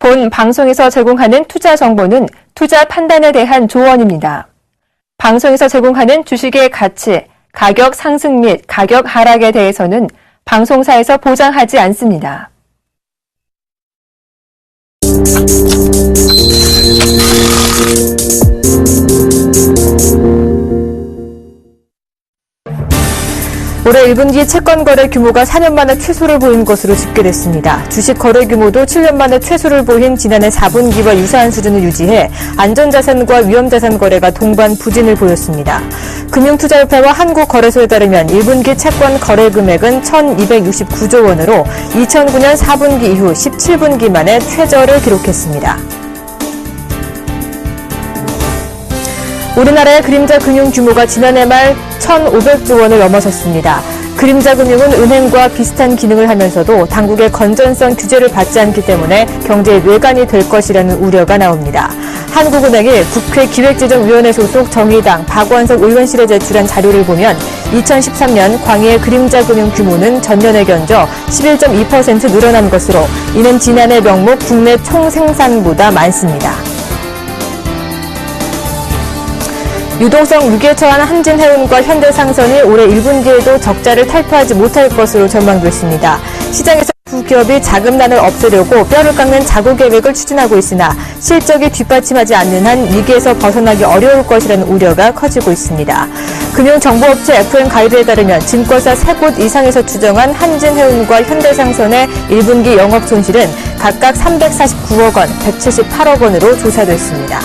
본 방송에서 제공하는 투자 정보는 투자 판단에 대한 조언입니다. 방송에서 제공하는 주식의 가치, 가격 상승 및 가격 하락에 대해서는 방송사에서 보장하지 않습니다. 올해 1분기 채권 거래 규모가 4년 만에 최소를 보인 것으로 집계됐습니다. 주식 거래 규모도 7년 만에 최소를 보인 지난해 4분기와 유사한 수준을 유지해 안전자산과 위험자산 거래가 동반 부진을 보였습니다. 금융투자협회와 한국거래소에 따르면 1분기 채권 거래 금액은 1,269조 원으로 2009년 4분기 이후 17분기 만에 최저를 기록했습니다. 우리나라의 그림자 금융 규모가 지난해 말 1,500조 원을 넘어섰습니다. 그림자 금융은 은행과 비슷한 기능을 하면서도 당국의 건전성 규제를 받지 않기 때문에 경제의 뇌관이 될 것이라는 우려가 나옵니다. 한국은행이 국회 기획재정위원회 소속 정의당 박원석 의원실에 제출한 자료를 보면 2013년 광해의 그림자 금융 규모는 전년에 견저 11.2% 늘어난 것으로 이는 지난해 명목 국내 총생산보다 많습니다. 유동성 위기에 처한 한진해운과 현대상선이 올해 1분기에도 적자를 탈피하지 못할 것으로 전망됐습니다. 시장에서 두 기업이 자금난을 없애려고 뼈를 깎는 자구 계획을 추진하고 있으나 실적이 뒷받침하지 않는 한 위기에서 벗어나기 어려울 것이라는 우려가 커지고 있습니다. 금융정보업체 FM가이드에 따르면 증권사 3곳 이상에서 추정한 한진해운과 현대상선의 1분기 영업 손실은 각각 349억 원, 178억 원으로 조사됐습니다.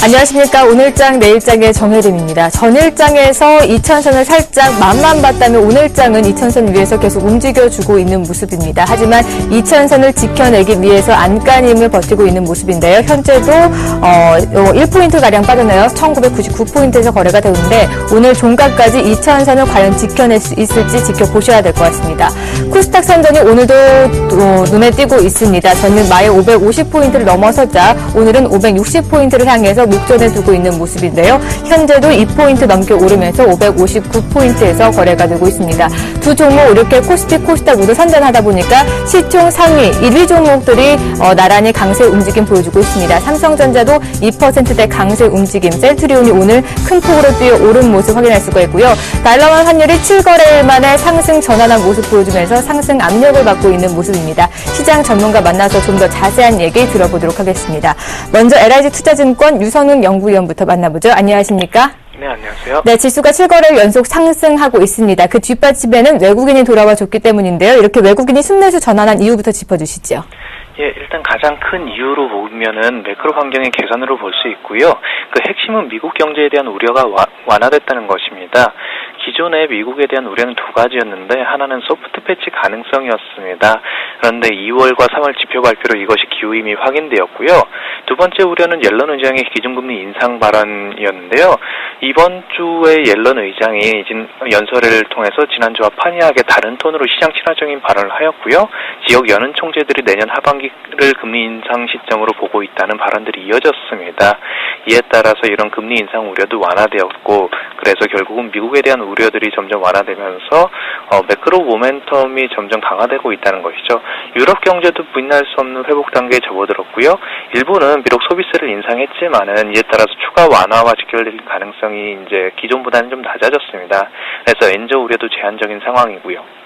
안녕하십니까. 오늘장 내일장의 정혜림입니다. 전일장에서 2000선을 살짝 맛만 봤다면 오늘장은 2000선 위에서 계속 움직여주고 있는 모습입니다. 하지만 2000선을 지켜내기 위해서 안간힘을 버티고 있는 모습인데요. 현재도 1포인트가량 빠졌네요. 1999포인트에서 거래가 되는데 오늘 종가까지 2000선을 과연 지켜낼 수 있을지 지켜보셔야 될 것 같습니다. 코스닥 선전이 오늘도 눈에 띄고 있습니다. 전일 마에 550포인트를 넘어섰자 오늘은 560포인트를 향해서 목전에 두고 있는 모습인데요. 현재도 2포인트 넘게 오르면서 559포인트에서 거래가 되고 있습니다. 두 종목 이렇게 코스피, 코스닥 모두 선전하다 보니까 시총 상위 1위 종목들이 나란히 강세 움직임 보여주고 있습니다. 삼성전자도 2%대 강세 움직임, 셀트리온이 오늘 큰 폭으로 뛰어 오른 모습 확인할 수가 있고요. 달러화 환율이 7거래일 만에 상승 전환한 모습 보여주면서 상승 압력을 받고 있는 모습입니다. 시장 전문가 만나서 좀 더 자세한 얘기 들어보도록 하겠습니다. 먼저 LIG투자증권 유선웅 연구위원부터 만나보죠. 안녕하십니까? 네, 안녕하세요. 네, 지수가 7거래일 연속 상승하고 있습니다. 그 뒷받침에는 외국인이 돌아와 줬기 때문인데요. 이렇게 외국인이 순매수 전환한 이유부터 짚어주시죠. 예, 일단 가장 큰 이유로 보면은 매크로 환경의 개선으로 볼 수 있고요. 그 핵심은 미국 경제에 대한 우려가 완화됐다는 것입니다. 기존에 미국에 대한 우려는 두 가지였는데 하나는 소프트 패치 가능성이었습니다. 그런데 2월과 3월 지표 발표로 이것이 기우임이 확인되었고요. 두 번째 우려는 옐런 의장의 기준금리 인상 발언이었는데요. 이번 주에 옐런 의장이 연설을 통해서 지난주와 판이하게 다른 톤으로 시장 친화적인 발언을 하였고요. 지역 연은 총재들이 내년 하반기를 금리 인상 시점으로 보고 있다는 발언들이 이어졌습니다. 이에 따라서 이런 금리 인상 우려도 완화되었고 그래서 결국은 미국에 대한 우려들이 점점 완화되면서 매크로 모멘텀이 점점 강화되고 있다는 것이죠. 유럽 경제도 부인할 수 없는 회복 단계에 접어들었고요. 일본은 비록 소비세를 인상했지만은 이에 따라서 추가 완화와 직결될 가능성이 이제 기존보다는 좀 낮아졌습니다. 그래서 엔저 우려도 제한적인 상황이고요.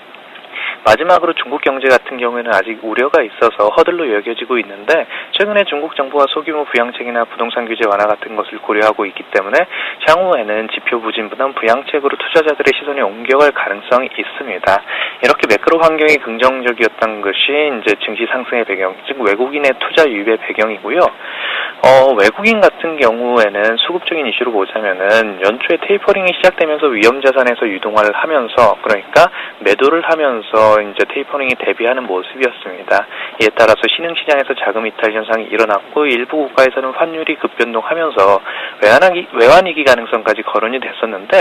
마지막으로 중국 경제 같은 경우에는 아직 우려가 있어서 허들로 여겨지고 있는데 최근에 중국 정부가 소규모 부양책이나 부동산 규제 완화 같은 것을 고려하고 있기 때문에 향후에는 지표 부진보다는 부양책으로 투자자들의 시선이 옮겨갈 가능성이 있습니다. 이렇게 매크로 환경이 긍정적이었던 것이 이제 증시 상승의 배경, 즉 외국인의 투자 유입의 배경이고요. 외국인 같은 경우에는 수급적인 이슈로 보자면은 연초에 테이퍼링이 시작되면서 위험 자산에서 유동화를 하면서 그러니까 매도를 하면서 이제 테이퍼링이 대비하는 모습이었습니다. 이에 따라서 신흥시장에서 자금 이탈 현상이 일어났고 일부 국가에서는 환율이 급변동하면서 외환위기 가능성까지 거론이 됐었는데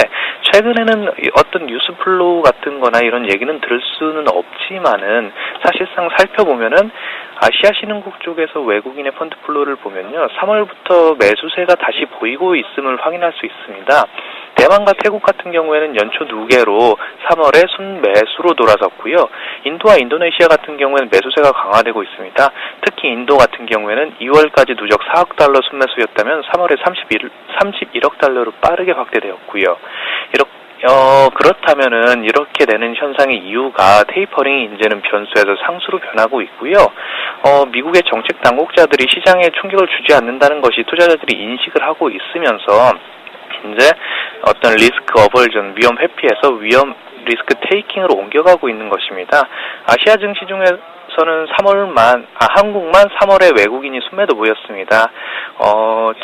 최근에는 어떤 뉴스 플로우 같은 거나 이런 얘기는 들을 수는 없지만은 사실상 살펴보면은 아시아 신흥국 쪽에서 외국인의 펀드 플로우를 보면요. 3월부터 매수세가 다시 보이고 있음을 확인할 수 있습니다. 대만과 태국 같은 경우에는 연초 누계로 3월에 순매수로 돌아섰고요. 인도와 인도네시아 같은 경우에는 매수세가 강화되고 있습니다. 특히 인도 같은 경우에는 2월까지 누적 4억 달러 순매수였다면 3월에 31억 달러로 빠르게 확대되었고요. 그렇다면은 이렇게 되는 현상의 이유가 테이퍼링이 이제는 변수에서 상수로 변하고 있고요. 미국의 정책 당국자들이 시장에 충격을 주지 않는다는 것이 투자자들이 인식을 하고 있으면서 이제 어떤 리스크 어벌전, 위험 회피에서 위험 리스크 테이킹으로 옮겨가고 있는 것입니다. 아시아 증시 중에서는 한국만 3월에 외국인이 순매도 보였습니다.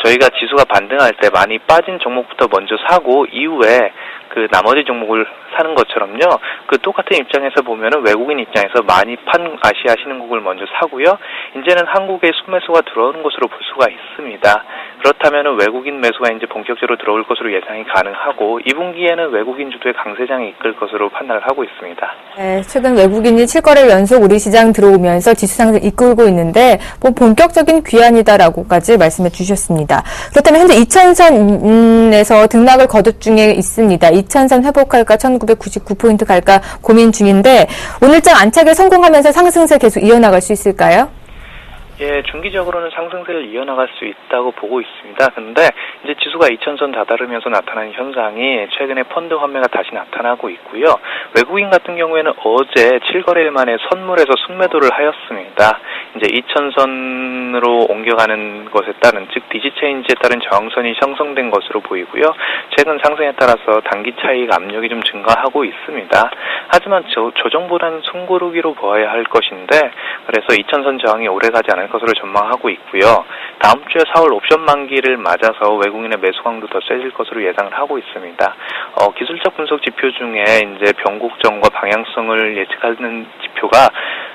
저희가 지수가 반등할 때 많이 빠진 종목부터 먼저 사고 이후에 그 나머지 종목을 사는 것처럼요. 그 똑같은 입장에서 보면은 외국인 입장에서 많이 판 아시아 신흥국을 먼저 사고요. 이제는 한국에 순매수가 들어오는 것으로 볼 수가 있습니다. 그렇다면은 외국인 매수가 이제 본격적으로 들어올 것으로 예상이 가능하고 2분기에는 외국인 주도의 강세장이 이끌 것으로 판단을 하고 있습니다. 네, 최근 외국인이 7거래 연속 우리 시장 들어오면서 지수 상승 이끌고 있는데 본격적인 귀환이다라고까지 말씀해 주셨습니다. 그렇다면 현재 2000선에서 등락을 거듭 중에 있습니다. 2000선 회복할까 1999포인트 갈까 고민 중인데 오늘장 안착에 성공하면서 상승세 계속 이어나갈 수 있을까요? 예, 중기적으로는 상승세를 이어나갈 수 있다고 보고 있습니다. 근데 이제 지수가 2000선 다다르면서 나타나는 현상이 최근에 펀드 환매가 다시 나타나고 있고요. 외국인 같은 경우에는 어제 7거래일 만에 선물에서 순매도를 하였습니다. 이제 2000선으로 옮겨가는 것에 따른 즉 디지체인지에 따른 저항선이 형성된 것으로 보이고요. 최근 상승에 따라서 단기 차익 압력이 좀 증가하고 있습니다. 하지만 조정보다는 숨고르기로 보아야 할 것인데 그래서 2000선 저항이 오래가지 않을 것으로 전망하고 있고요. 다음 주에 4월 옵션 만기를 맞아서 외국인의 매수 강도 더 세질 것으로 예상을 하고 있습니다. 기술적 분석 지표 중에 이제 변곡점과 방향성을 예측하는 지표가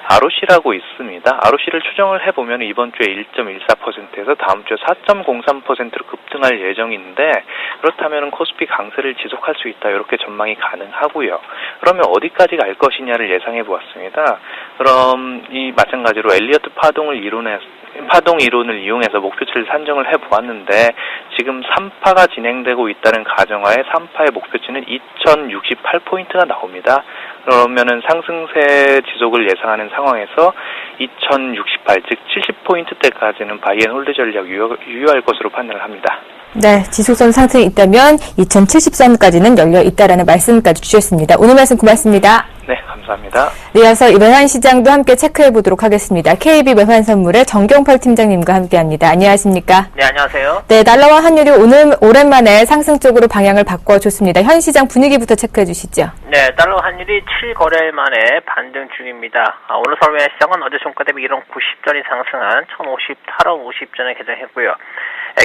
ROC라고 있습니다. ROC를 추정을 해보면 이번 주에 1.14%에서 다음 주에 4.03%로 급등할 예정인데 그렇다면 코스피 강세를 지속할 수 있다 이렇게 전망이 가능하고요. 그러면 어디까지 갈 것이냐를 예상해 보았습니다. 그럼 이 마찬가지로 엘리어트 파동 이론을 이용해서 목표치를 산정을 해보았는데 지금 3파가 진행되고 있다는 가정하에 3파의 목표치는 2068포인트가 나옵니다. 그러면은 상승세 지속을 예상하는 상황에서 2068, 즉 70포인트대까지는 바이앤홀드 전략 유효할 것으로 판단을 합니다. 네, 지속선 상승이 있다면 2070선까지는 열려 있다라는 말씀까지 주셨습니다. 오늘 말씀 고맙습니다. 네, 감사합니다. 이어서 외환 시장도 함께 체크해 보도록 하겠습니다. KB 외환선물의 정경펄 팀장님과 함께합니다. 안녕하십니까? 네, 안녕하세요. 네, 달러와 환율이 오늘 오랜만에 상승 쪽으로 방향을 바꿔줬습니다. 현 시장 분위기부터 체크해 주시죠. 네, 달러 환율이 7거래일 만에 반등 중입니다. 오늘 서울 외환시장은 어제 종가 대비 1원 90전이 상승한 1058원 50전에 개장했고요.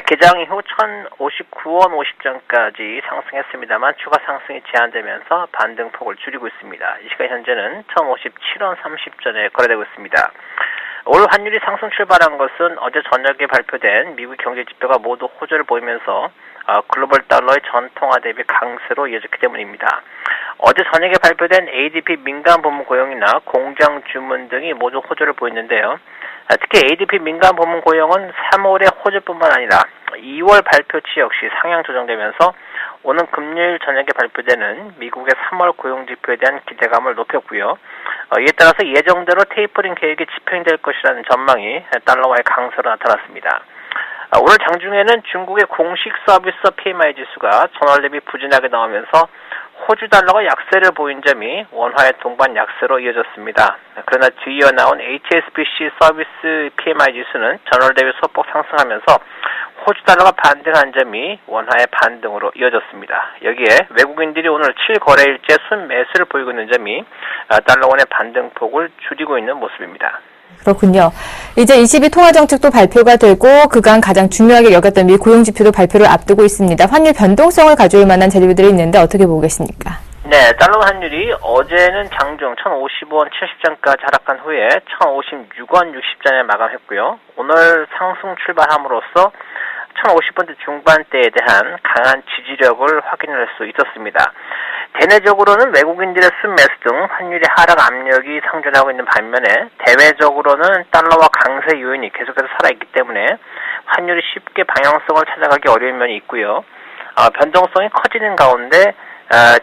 개장 이후 1059원 50전까지 상승했습니다만 추가 상승이 제한되면서 반등폭을 줄이고 있습니다. 이 시간 현재는 1057원 30전에 거래되고 있습니다. 오늘 환율이 상승 출발한 것은 어제 저녁에 발표된 미국 경제 지표가 모두 호조를 보이면서 글로벌 달러의 전통화 대비 강세로 이어졌기 때문입니다. 어제 저녁에 발표된 ADP 민간 부문 고용이나 공장 주문 등이 모두 호조를 보였는데요. 특히 ADP 민간 부문 고용은 3월의 호조뿐만 아니라 2월 발표치 역시 상향 조정되면서 오는 금요일 저녁에 발표되는 미국의 3월 고용 지표에 대한 기대감을 높였고요. 이에 따라서 예정대로 테이퍼링 계획이 집행될 것이라는 전망이 달러와의 강세로 나타났습니다. 오늘 장중에는 중국의 공식 서비스 PMI 지수가 전월 대비 부진하게 나오면서 호주 달러가 약세를 보인 점이 원화의 동반 약세로 이어졌습니다. 그러나 뒤이어 나온 HSBC 서비스 PMI 지수는 전월 대비 소폭 상승하면서 호주 달러가 반등한 점이 원화의 반등으로 이어졌습니다. 여기에 외국인들이 오늘 7거래일째 순매수를 보이고 있는 점이 달러원의 반등폭을 줄이고 있는 모습입니다. 그렇군요. 이제 22 통화정책도 발표가 되고 그간 가장 중요하게 여겼던 미 고용지표도 발표를 앞두고 있습니다. 환율 변동성을 가져올 만한 자료들이 있는데 어떻게 보고 계십니까? 네, 달러 환율이 어제는 장중 1,050원 70전까지 하락한 후에 1,056원 60전에 마감했고요. 오늘 상승 출발함으로써 1,050원대 중반대에 대한 강한 지지력을 확인할 수 있었습니다. 대내적으로는 외국인들의 순매수 등 환율의 하락 압력이 상존하고 있는 반면에 대외적으로는 달러와 강세 요인이 계속해서 살아있기 때문에 환율이 쉽게 방향성을 찾아가기 어려운 면이 있고요. 변동성이 커지는 가운데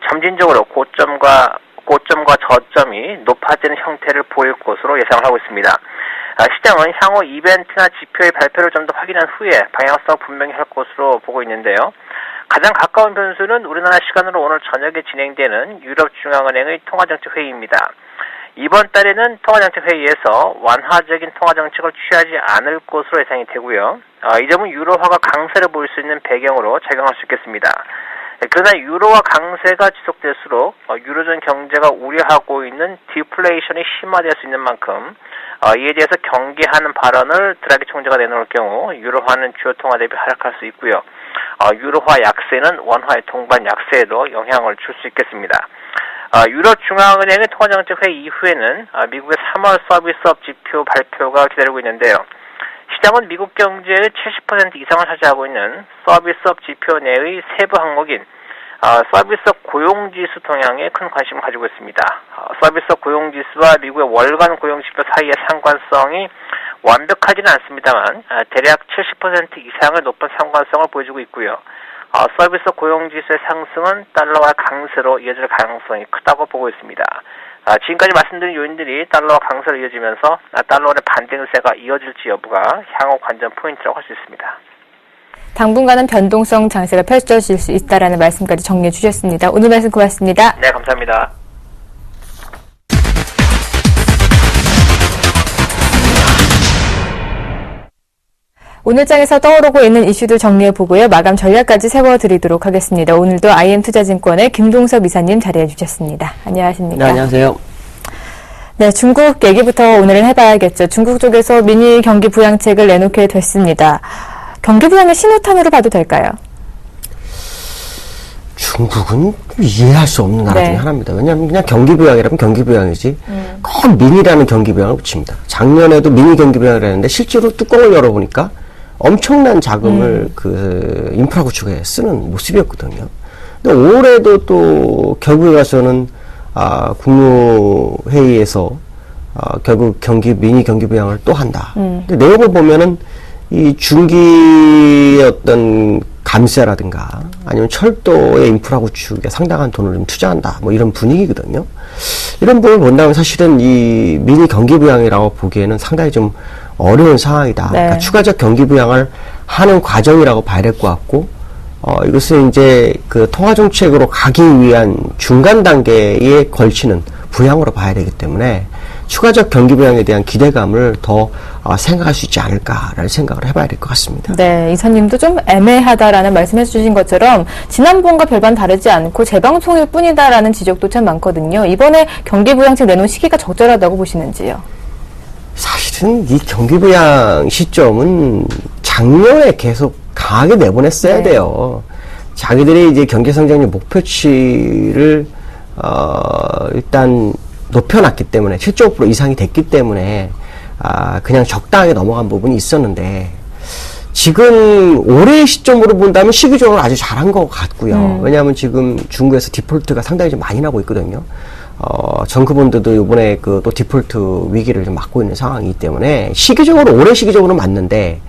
점진적으로 고점과 저점이 높아지는 형태를 보일 것으로 예상을 하고 있습니다. 시장은 향후 이벤트나 지표의 발표를 좀 더 확인한 후에 방향성을 분명히 할 것으로 보고 있는데요. 가장 가까운 변수는 우리나라 시간으로 오늘 저녁에 진행되는 유럽중앙은행의 통화정책 회의입니다. 이번 달에는 통화정책 회의에서 완화적인 통화정책을 취하지 않을 것으로 예상이 되고요. 이 점은 유로화가 강세를 보일 수 있는 배경으로 작용할 수 있겠습니다. 그러나 유로화 강세가 지속될수록 유로존 경제가 우려하고 있는 디플레이션이 심화될 수 있는 만큼 이에 대해서 경계하는 발언을 드라기 총재가 내놓을 경우 유로화는 주요 통화 대비 하락할 수 있고요. 유로화 약세는 원화의 동반 약세에도 영향을 줄 수 있겠습니다. 유럽중앙은행의 통화정책 회의 이후에는 미국의 3월 서비스업 지표 발표가 기다리고 있는데요. 시장은 미국 경제의 70% 이상을 차지하고 있는 서비스업 지표 내의 세부 항목인 서비스업 고용지수 동향에 큰 관심을 가지고 있습니다. 서비스업 고용지수와 미국의 월간 고용지표 사이의 상관성이 완벽하지는 않습니다만 대략 70% 이상의 높은 상관성을 보여주고 있고요. 서비스업 고용지수의 상승은 달러와 강세로 이어질 가능성이 크다고 보고 있습니다. 지금까지 말씀드린 요인들이 달러와 강세로 이어지면서 달러원의 반등세가 이어질지 여부가 향후 관전 포인트라고 할 수 있습니다. 당분간은 변동성 장세가 펼쳐질 수 있다라는 말씀까지 정리해 주셨습니다. 오늘 말씀 고맙습니다. 네, 감사합니다. 오늘장에서 떠오르고 있는 이슈들 정리해보고요. 마감 전략까지 세워드리도록 하겠습니다. 오늘도 IM투자증권의 김동섭 이사님 자리해 주셨습니다. 안녕하십니까? 네, 안녕하세요. 네, 중국 얘기부터 오늘은 해봐야겠죠. 중국 쪽에서 미니 경기 부양책을 내놓게 됐습니다. 경기 부양의 신호탄으로 봐도 될까요? 중국은 이해할 수 없는 나라 네. 중에 하나입니다. 왜냐하면 그냥 경기 부양이라면 경기 부양이지 꼭 미니라는 경기 부양을 붙입니다. 작년에도 미니 경기 부양을 했는데 실제로 뚜껑을 열어보니까 엄청난 자금을 그 인프라 구축에 쓰는 모습이었거든요. 근데 올해도 또 결국에 가서는 국무회의에서 결국 미니 경기 부양을 또 한다. 근데 내용을 보면은 이 중기의 어떤 감세라든가 아니면 철도의 인프라 구축에 상당한 돈을 좀 투자한다. 뭐 이런 분위기거든요. 이런 부분을 본다면 사실은 이 미니 경기 부양이라고 보기에는 상당히 좀 어려운 상황이다. 네. 그러니까 추가적 경기 부양을 하는 과정이라고 봐야 될 것 같고, 이것은 이제 그 통화정책으로 가기 위한 중간 단계에 걸치는 부양으로 봐야 되기 때문에 추가적 경기 부양에 대한 기대감을 더 생각할 수 있지 않을까라는 생각을 해봐야 될 것 같습니다. 네, 이사님도 좀 애매하다라는 말씀해 주신 것처럼 지난번과 별반 다르지 않고 재방송일 뿐이다라는 지적도 참 많거든요. 이번에 경기 부양책 내놓은 시기가 적절하다고 보시는지요? 사실은 이 경기 부양 시점은 작년에 계속 강하게 내보냈어야 네. 돼요. 자기들이 이제 경제 성장률 목표치를 일단 높여놨기 때문에 7.5% 이상이 됐기 때문에 그냥 적당하게 넘어간 부분이 있었는데 지금 올해의 시점으로 본다면 시기적으로 아주 잘한 것 같고요. 왜냐하면 지금 중국에서 디폴트가 상당히 좀 많이 나고 있거든요. 정크본드도 이번에 그 또 디폴트 위기를 좀 맞고 있는 상황이기 때문에 시기적으로 올해 시기적으로 맞는데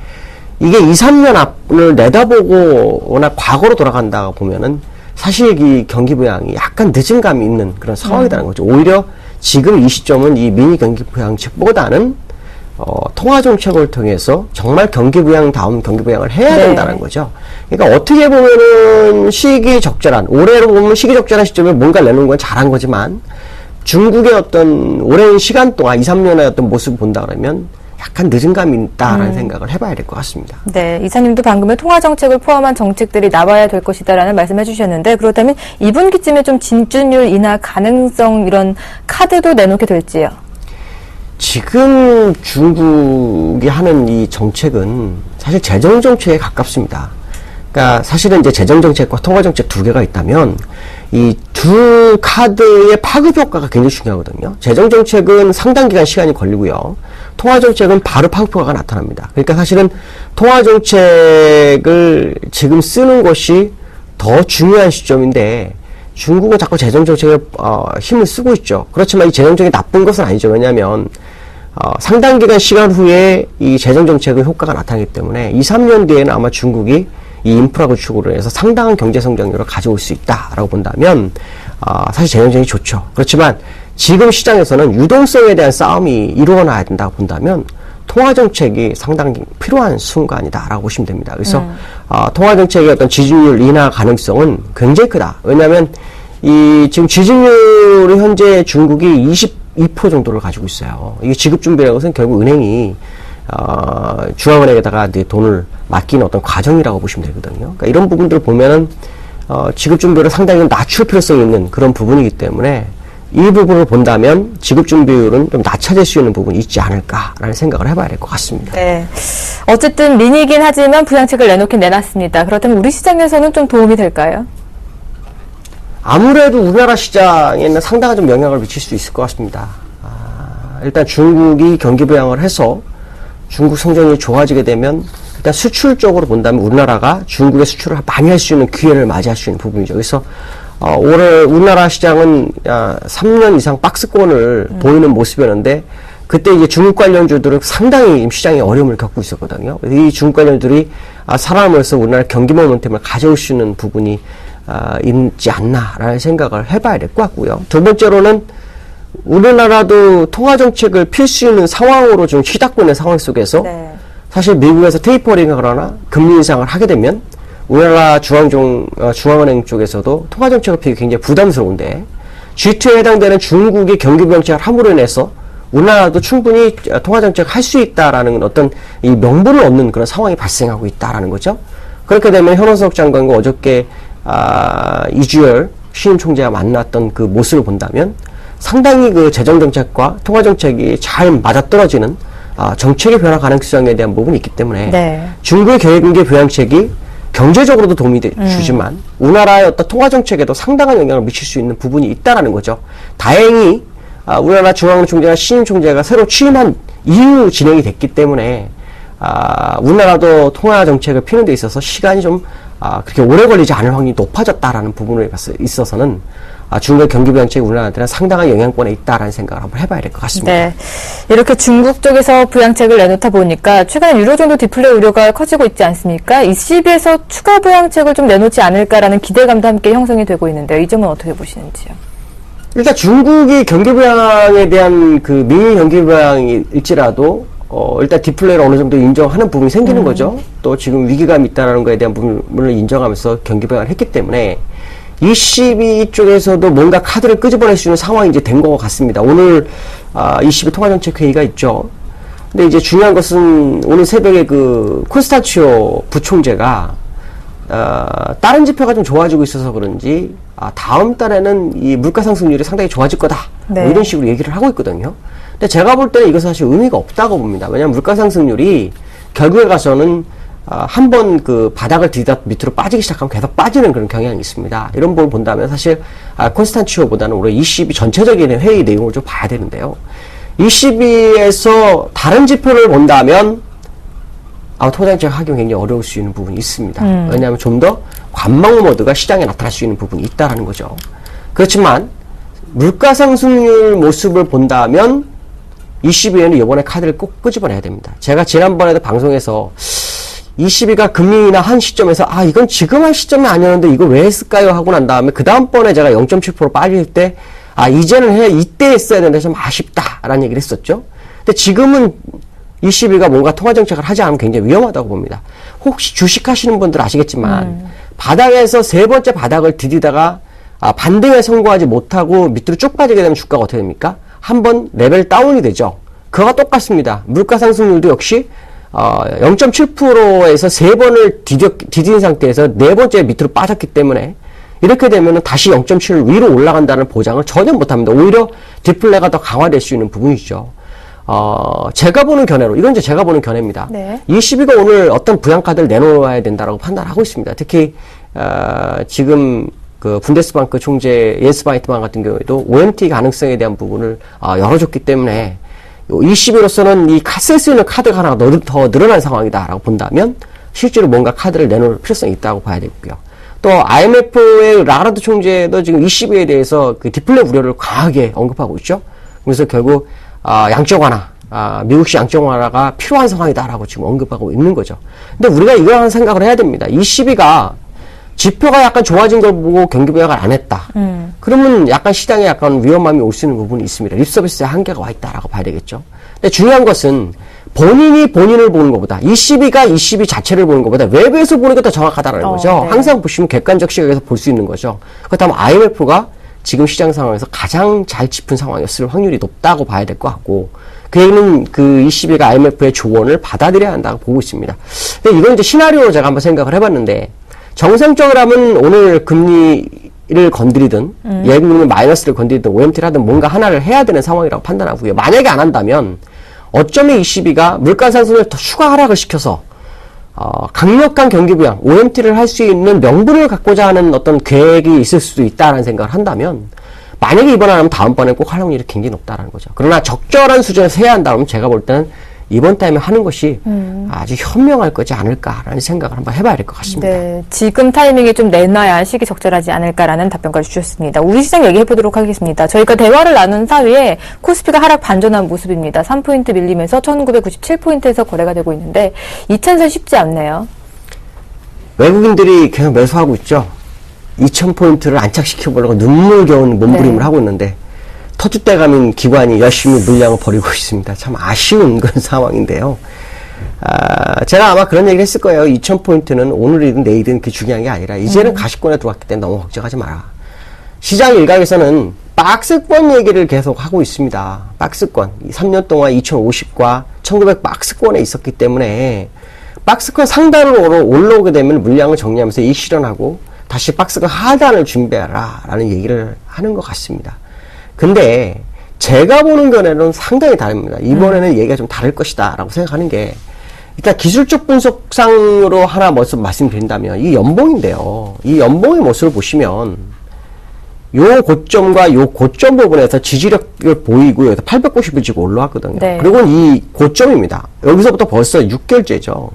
이게 2, 3년 앞을 내다보고 워낙 과거로 돌아간다 보면은 사실 이 경기 부양이 약간 늦은 감이 있는 그런 상황이라는 거죠. 오히려 지금 이 시점은 이 미니 경기 부양책보다는 통화정책을 통해서 정말 경기 부양 다음 경기 부양을 해야 된다는 거죠. 그러니까 어떻게 보면은 시기적절한, 올해로 보면 시기적절한 시점에 뭔가를 내놓은 건 잘한 거지만 중국의 어떤 오랜 시간 동안 2, 3년의 어떤 모습을 본다 그러면 약간 늦은 감이 있다라는 생각을 해봐야 될 것 같습니다. 네, 이사님도 방금은 통화정책을 포함한 정책들이 나와야 될 것이다라는 말씀해 주셨는데 그렇다면 2분기쯤에 좀 진출률 인하 가능성 이런 카드도 내놓게 될지요? 지금 중국이 하는 이 정책은 사실 재정 정책에 가깝습니다. 그러니까 사실은 이제 재정 정책과 통화 정책 두 개가 있다면 이 두 카드의 파급 효과가 굉장히 중요하거든요. 재정 정책은 상당 기간 시간이 걸리고요. 통화 정책은 바로 파급 효과가 나타납니다. 그러니까 사실은 통화 정책을 지금 쓰는 것이 더 중요한 시점인데 중국은 자꾸 재정 정책에 힘을 쓰고 있죠. 그렇지만 이 재정 정책이 나쁜 것은 아니죠. 왜냐하면 상당 기간 시간 후에 이 재정 정책의 효과가 나타나기 때문에 2, 3년 뒤에는 아마 중국이 이 인프라 구축으로 해서 상당한 경제 성장률을 가져올 수 있다라고 본다면 사실 재정 정책이 좋죠. 그렇지만 지금 시장에서는 유동성에 대한 싸움이 이루어나야 된다고 본다면 통화 정책이 상당히 필요한 순간이다라고 보시면 됩니다. 그래서 통화 정책의 어떤 지지율 인하 가능성은 굉장히 크다. 왜냐하면 이 지금 지지율이 현재 중국이 22% 정도를 가지고 있어요. 이게 지급 준비라는 것은 결국 은행이 중앙은행에다가 돈을 맡기는 어떤 과정이라고 보시면 되거든요. 그러니까 이런 부분들을 보면은 지급 준비율을 상당히 낮출 필요성이 있는 그런 부분이기 때문에 이 부분을 본다면 지급 준비율은 좀 낮춰질 수 있는 부분이 있지 않을까라는 생각을 해봐야 될 것 같습니다. 네. 어쨌든 미니긴 하지만 부양책을 내놓긴 내놨습니다. 그렇다면 우리 시장에서는 좀 도움이 될까요? 아무래도 우리나라 시장에는 상당한 좀 영향을 미칠 수 있을 것 같습니다. 일단 중국이 경기 부양을 해서 중국 성장이 좋아지게 되면 일단 수출적으로 본다면 우리나라가 중국의 수출을 많이 할 수 있는 기회를 맞이할 수 있는 부분이죠. 그래서 올해 우리나라 시장은 3년 이상 박스권을 보이는 모습이었는데 그때 이제 중국 관련주들은 상당히 시장에 어려움을 겪고 있었거든요. 이 중국 관련주들이 살아남으면서 우리나라 경기 모멘텀을 가져올 수 있는 부분이 있지 않나라는 생각을 해봐야 될 것 같고요. 두 번째로는 우리나라도 통화정책을 필 수 있는 상황으로 좀 휘닫고 있는 상황 속에서 네. 사실 미국에서 테이퍼링을 하거나 금리 인상을 하게 되면 우리나라 중앙은행 쪽에서도 통화정책을 피기 굉장히 부담스러운데 G2에 해당되는 중국의 경기 부양책을 함으로 인해서 우리나라도 충분히 통화정책을 할 수 있다라는 어떤 이 명분을 얻는 그런 상황이 발생하고 있다라는 거죠. 그렇게 되면 현원석 장관과 어저께 이주열 신임 총재가 만났던 그 모습을 본다면 상당히 그 재정정책과 통화정책이 잘 맞아떨어지는 정책의 변화 가능성에 대한 부분이 있기 때문에 네. 중국의 경기 부양책이 경제적으로도 도움이 주지만 우리나라의 어떤 통화정책에도 상당한 영향을 미칠 수 있는 부분이 있다라는 거죠. 다행히 우리나라 중앙은행 총재나 신임 총재가 새로 취임한 이후 진행이 됐기 때문에 우리나라도 통화정책을 피는 데 있어서 시간이 좀 그렇게 오래 걸리지 않을 확률이 높아졌다라는 부분에 있어서는 중국의 경기 부양책이 우리나라한테는 상당한 영향권에 있다라는 생각을 한번 해봐야 될 것 같습니다. 네. 이렇게 중국 쪽에서 부양책을 내놓다 보니까 최근에 유로 정도 디플레 우려가 커지고 있지 않습니까? ECB에서 추가 부양책을 좀 내놓지 않을까라는 기대감도 함께 형성이 되고 있는데요. 이 점은 어떻게 보시는지요? 일단 중국이 경기 부양에 대한 그 미니 경기 부양일지라도 일단 디플레이를 어느 정도 인정하는 부분이 생기는 거죠. 또 지금 위기감이 있다는 거에 대한 부분을 인정하면서 경기 부양을 했기 때문에 ECB 쪽에서도 뭔가 카드를 끄집어낼 수 있는 상황이 이제 된 것 같습니다. 오늘 ECB 통화정책 회의가 있죠. 근데 이제 중요한 것은 오늘 새벽에 그 콘스탄치오 부총재가 다른 지표가 좀 좋아지고 있어서 그런지 다음 달에는 이 물가 상승률이 상당히 좋아질 거다. 네. 뭐 이런 식으로 얘기를 하고 있거든요. 근데 제가 볼 때는 이것은 사실 의미가 없다고 봅니다. 왜냐하면 물가 상승률이 결국에 가서는 한번 그 바닥을 디디다 밑으로 빠지기 시작하면 계속 빠지는 그런 경향이 있습니다. 이런 부분을 본다면 사실 콘스탄치오보다는 우리 ECB 전체적인 회의 내용을 좀 봐야 되는데요. ECB에서 다른 지표를 본다면 통화정책 하기 굉장히 어려울 수 있는 부분이 있습니다. 왜냐하면 좀 더 관망 모드가 시장에 나타날 수 있는 부분이 있다는 거죠. 그렇지만 물가 상승률 모습을 본다면 ECB에는 이번에 카드를 꼭 끄집어내야 됩니다. 제가 지난번에도 방송에서 ECB가 금리 인하 한 시점에서 이건 지금 한 시점이 아니었는데 이걸 왜 했을까요? 하고 난 다음에 그 다음번에 제가 0.7% 빠질 때 이제는 이때 했어야 되는데 좀 아쉽다라는 얘기를 했었죠. 근데 지금은 ECB가 뭔가 통화정책을 하지 않으면 굉장히 위험하다고 봅니다. 혹시 주식하시는 분들 아시겠지만 바닥에서 세 번째 바닥을 디디다가 반등에 성공하지 못하고 밑으로 쭉 빠지게 되면 주가가 어떻게 됩니까? 한번 레벨 다운이 되죠. 그거와 똑같습니다. 물가 상승률도 역시 0.7%에서 세 번을 디딘 상태에서 네 번째 밑으로 빠졌기 때문에 이렇게 되면 다시 0.7 위로 올라간다는 보장을 전혀 못합니다. 오히려 디플레가 더 강화될 수 있는 부분이죠. 제가 보는 견해로, 이건 이제 제가 보는 견해입니다. 네. ECB가 오늘 어떤 부양카드를 내놓아야 된다라고 판단하고 있습니다. 특히, 지금 그 분데스방크 총재 옌스 바이트만 같은 경우에도 OMT 가능성에 대한 부분을 열어줬기 때문에 ECB로서는 이 쓸 수 있는 카드가 하나 더 늘어난 상황이다라고 본다면 실제로 뭔가 카드를 내놓을 필요성이 있다고 봐야 되고요. 또 IMF의 라가르드 총재도 지금 ECB에 대해서 그 디플레 우려를 강하게 언급하고 있죠. 그래서 결국 양적 완화, 미국식 양적 완화가 필요한 상황이다라고 지금 언급하고 있는 거죠. 근데 우리가 이거랑 생각을 해야 됩니다. ECB가 지표가 약간 좋아진 걸 보고 경기 부양을 안 했다. 그러면 약간 시장에 약간 위험함이 올 수 있는 부분이 있습니다. 립서비스에 한계가 와 있다라고 봐야 되겠죠. 근데 중요한 것은 본인이 본인을 보는 것보다 ECB가 ECB 자체를 보는 것보다 외부에서 보는 게 더 정확하다라는 거죠. 네. 항상 보시면 객관적 시각에서 볼 수 있는 거죠. 그렇다면 IMF가 지금 시장 상황에서 가장 잘 짚은 상황이었을 확률이 높다고 봐야 될 것 같고, 그 얘기는 그 ECB가 IMF의 조언을 받아들여야 한다고 보고 있습니다. 근데 이건 이제 시나리오로 제가 한번 생각을 해봤는데, 정상적으로 하면 오늘 금리를 건드리든 예금리 마이너스를 건드리든 OMT를 하든 뭔가 하나를 해야 되는 상황이라고 판단하고요. 만약에 안 한다면 어쩌면 ECB가 물가 상승을 더 추가 하락을 시켜서 강력한 경기 부양, OMT를 할 수 있는 명분을 갖고자 하는 어떤 계획이 있을 수도 있다라는 생각을 한다면, 만약에 이번에 안 하면 다음번에 꼭 할 확률이 굉장히 높다라는 거죠. 그러나 적절한 수준에서 해야 한다면 제가 볼 때는 이번 타임에 하는 것이 아주 현명할 거지 않을까라는 생각을 한번 해봐야 될 것 같습니다. 네, 지금 타이밍에 좀 내놔야 시기 적절하지 않을까라는 답변까지 주셨습니다. 우리 시장 얘기해 보도록 하겠습니다. 저희가 대화를 나눈 사이에 코스피가 하락 반전한 모습입니다. 3포인트 밀리면서 1997포인트에서 거래가 되고 있는데 2000선 쉽지 않네요. 외국인들이 계속 매수하고 있죠. 2000포인트를 안착시켜보려고 눈물겨운 몸부림을 네. 하고 있는데 터줏대감인 기관이 열심히 물량을 벌이고 있습니다. 참 아쉬운 그런 상황인데요. 제가 아마 그런 얘기를 했을 거예요. 2000포인트는 오늘이든 내일이든 그게 중요한 게 아니라 이제는 가시권에 들어왔기 때문에 너무 걱정하지 마라. 시장 일각에서는 박스권 얘기를 계속 하고 있습니다. 박스권. 3년 동안 2050과 1900 박스권에 있었기 때문에 박스권 상단으로 올라오게 되면 물량을 정리하면서 이익 실현하고 다시 박스권 하단을 준비하라 라는 얘기를 하는 것 같습니다. 근데 제가 보는 견해는 상당히 다릅니다. 이번에는 얘기가 좀 다를 것이다 라고 생각하는 게, 일단 기술적 분석상으로 하나 먼저 말씀드린다면 이 연봉인데요. 이 연봉의 모습을 보시면 요 고점과 요 고점 부분에서 지지력을 보이고 여기서 890을 지고 올라왔거든요. 네. 그리고 이 고점입니다. 여기서부터 벌써 6개월째죠.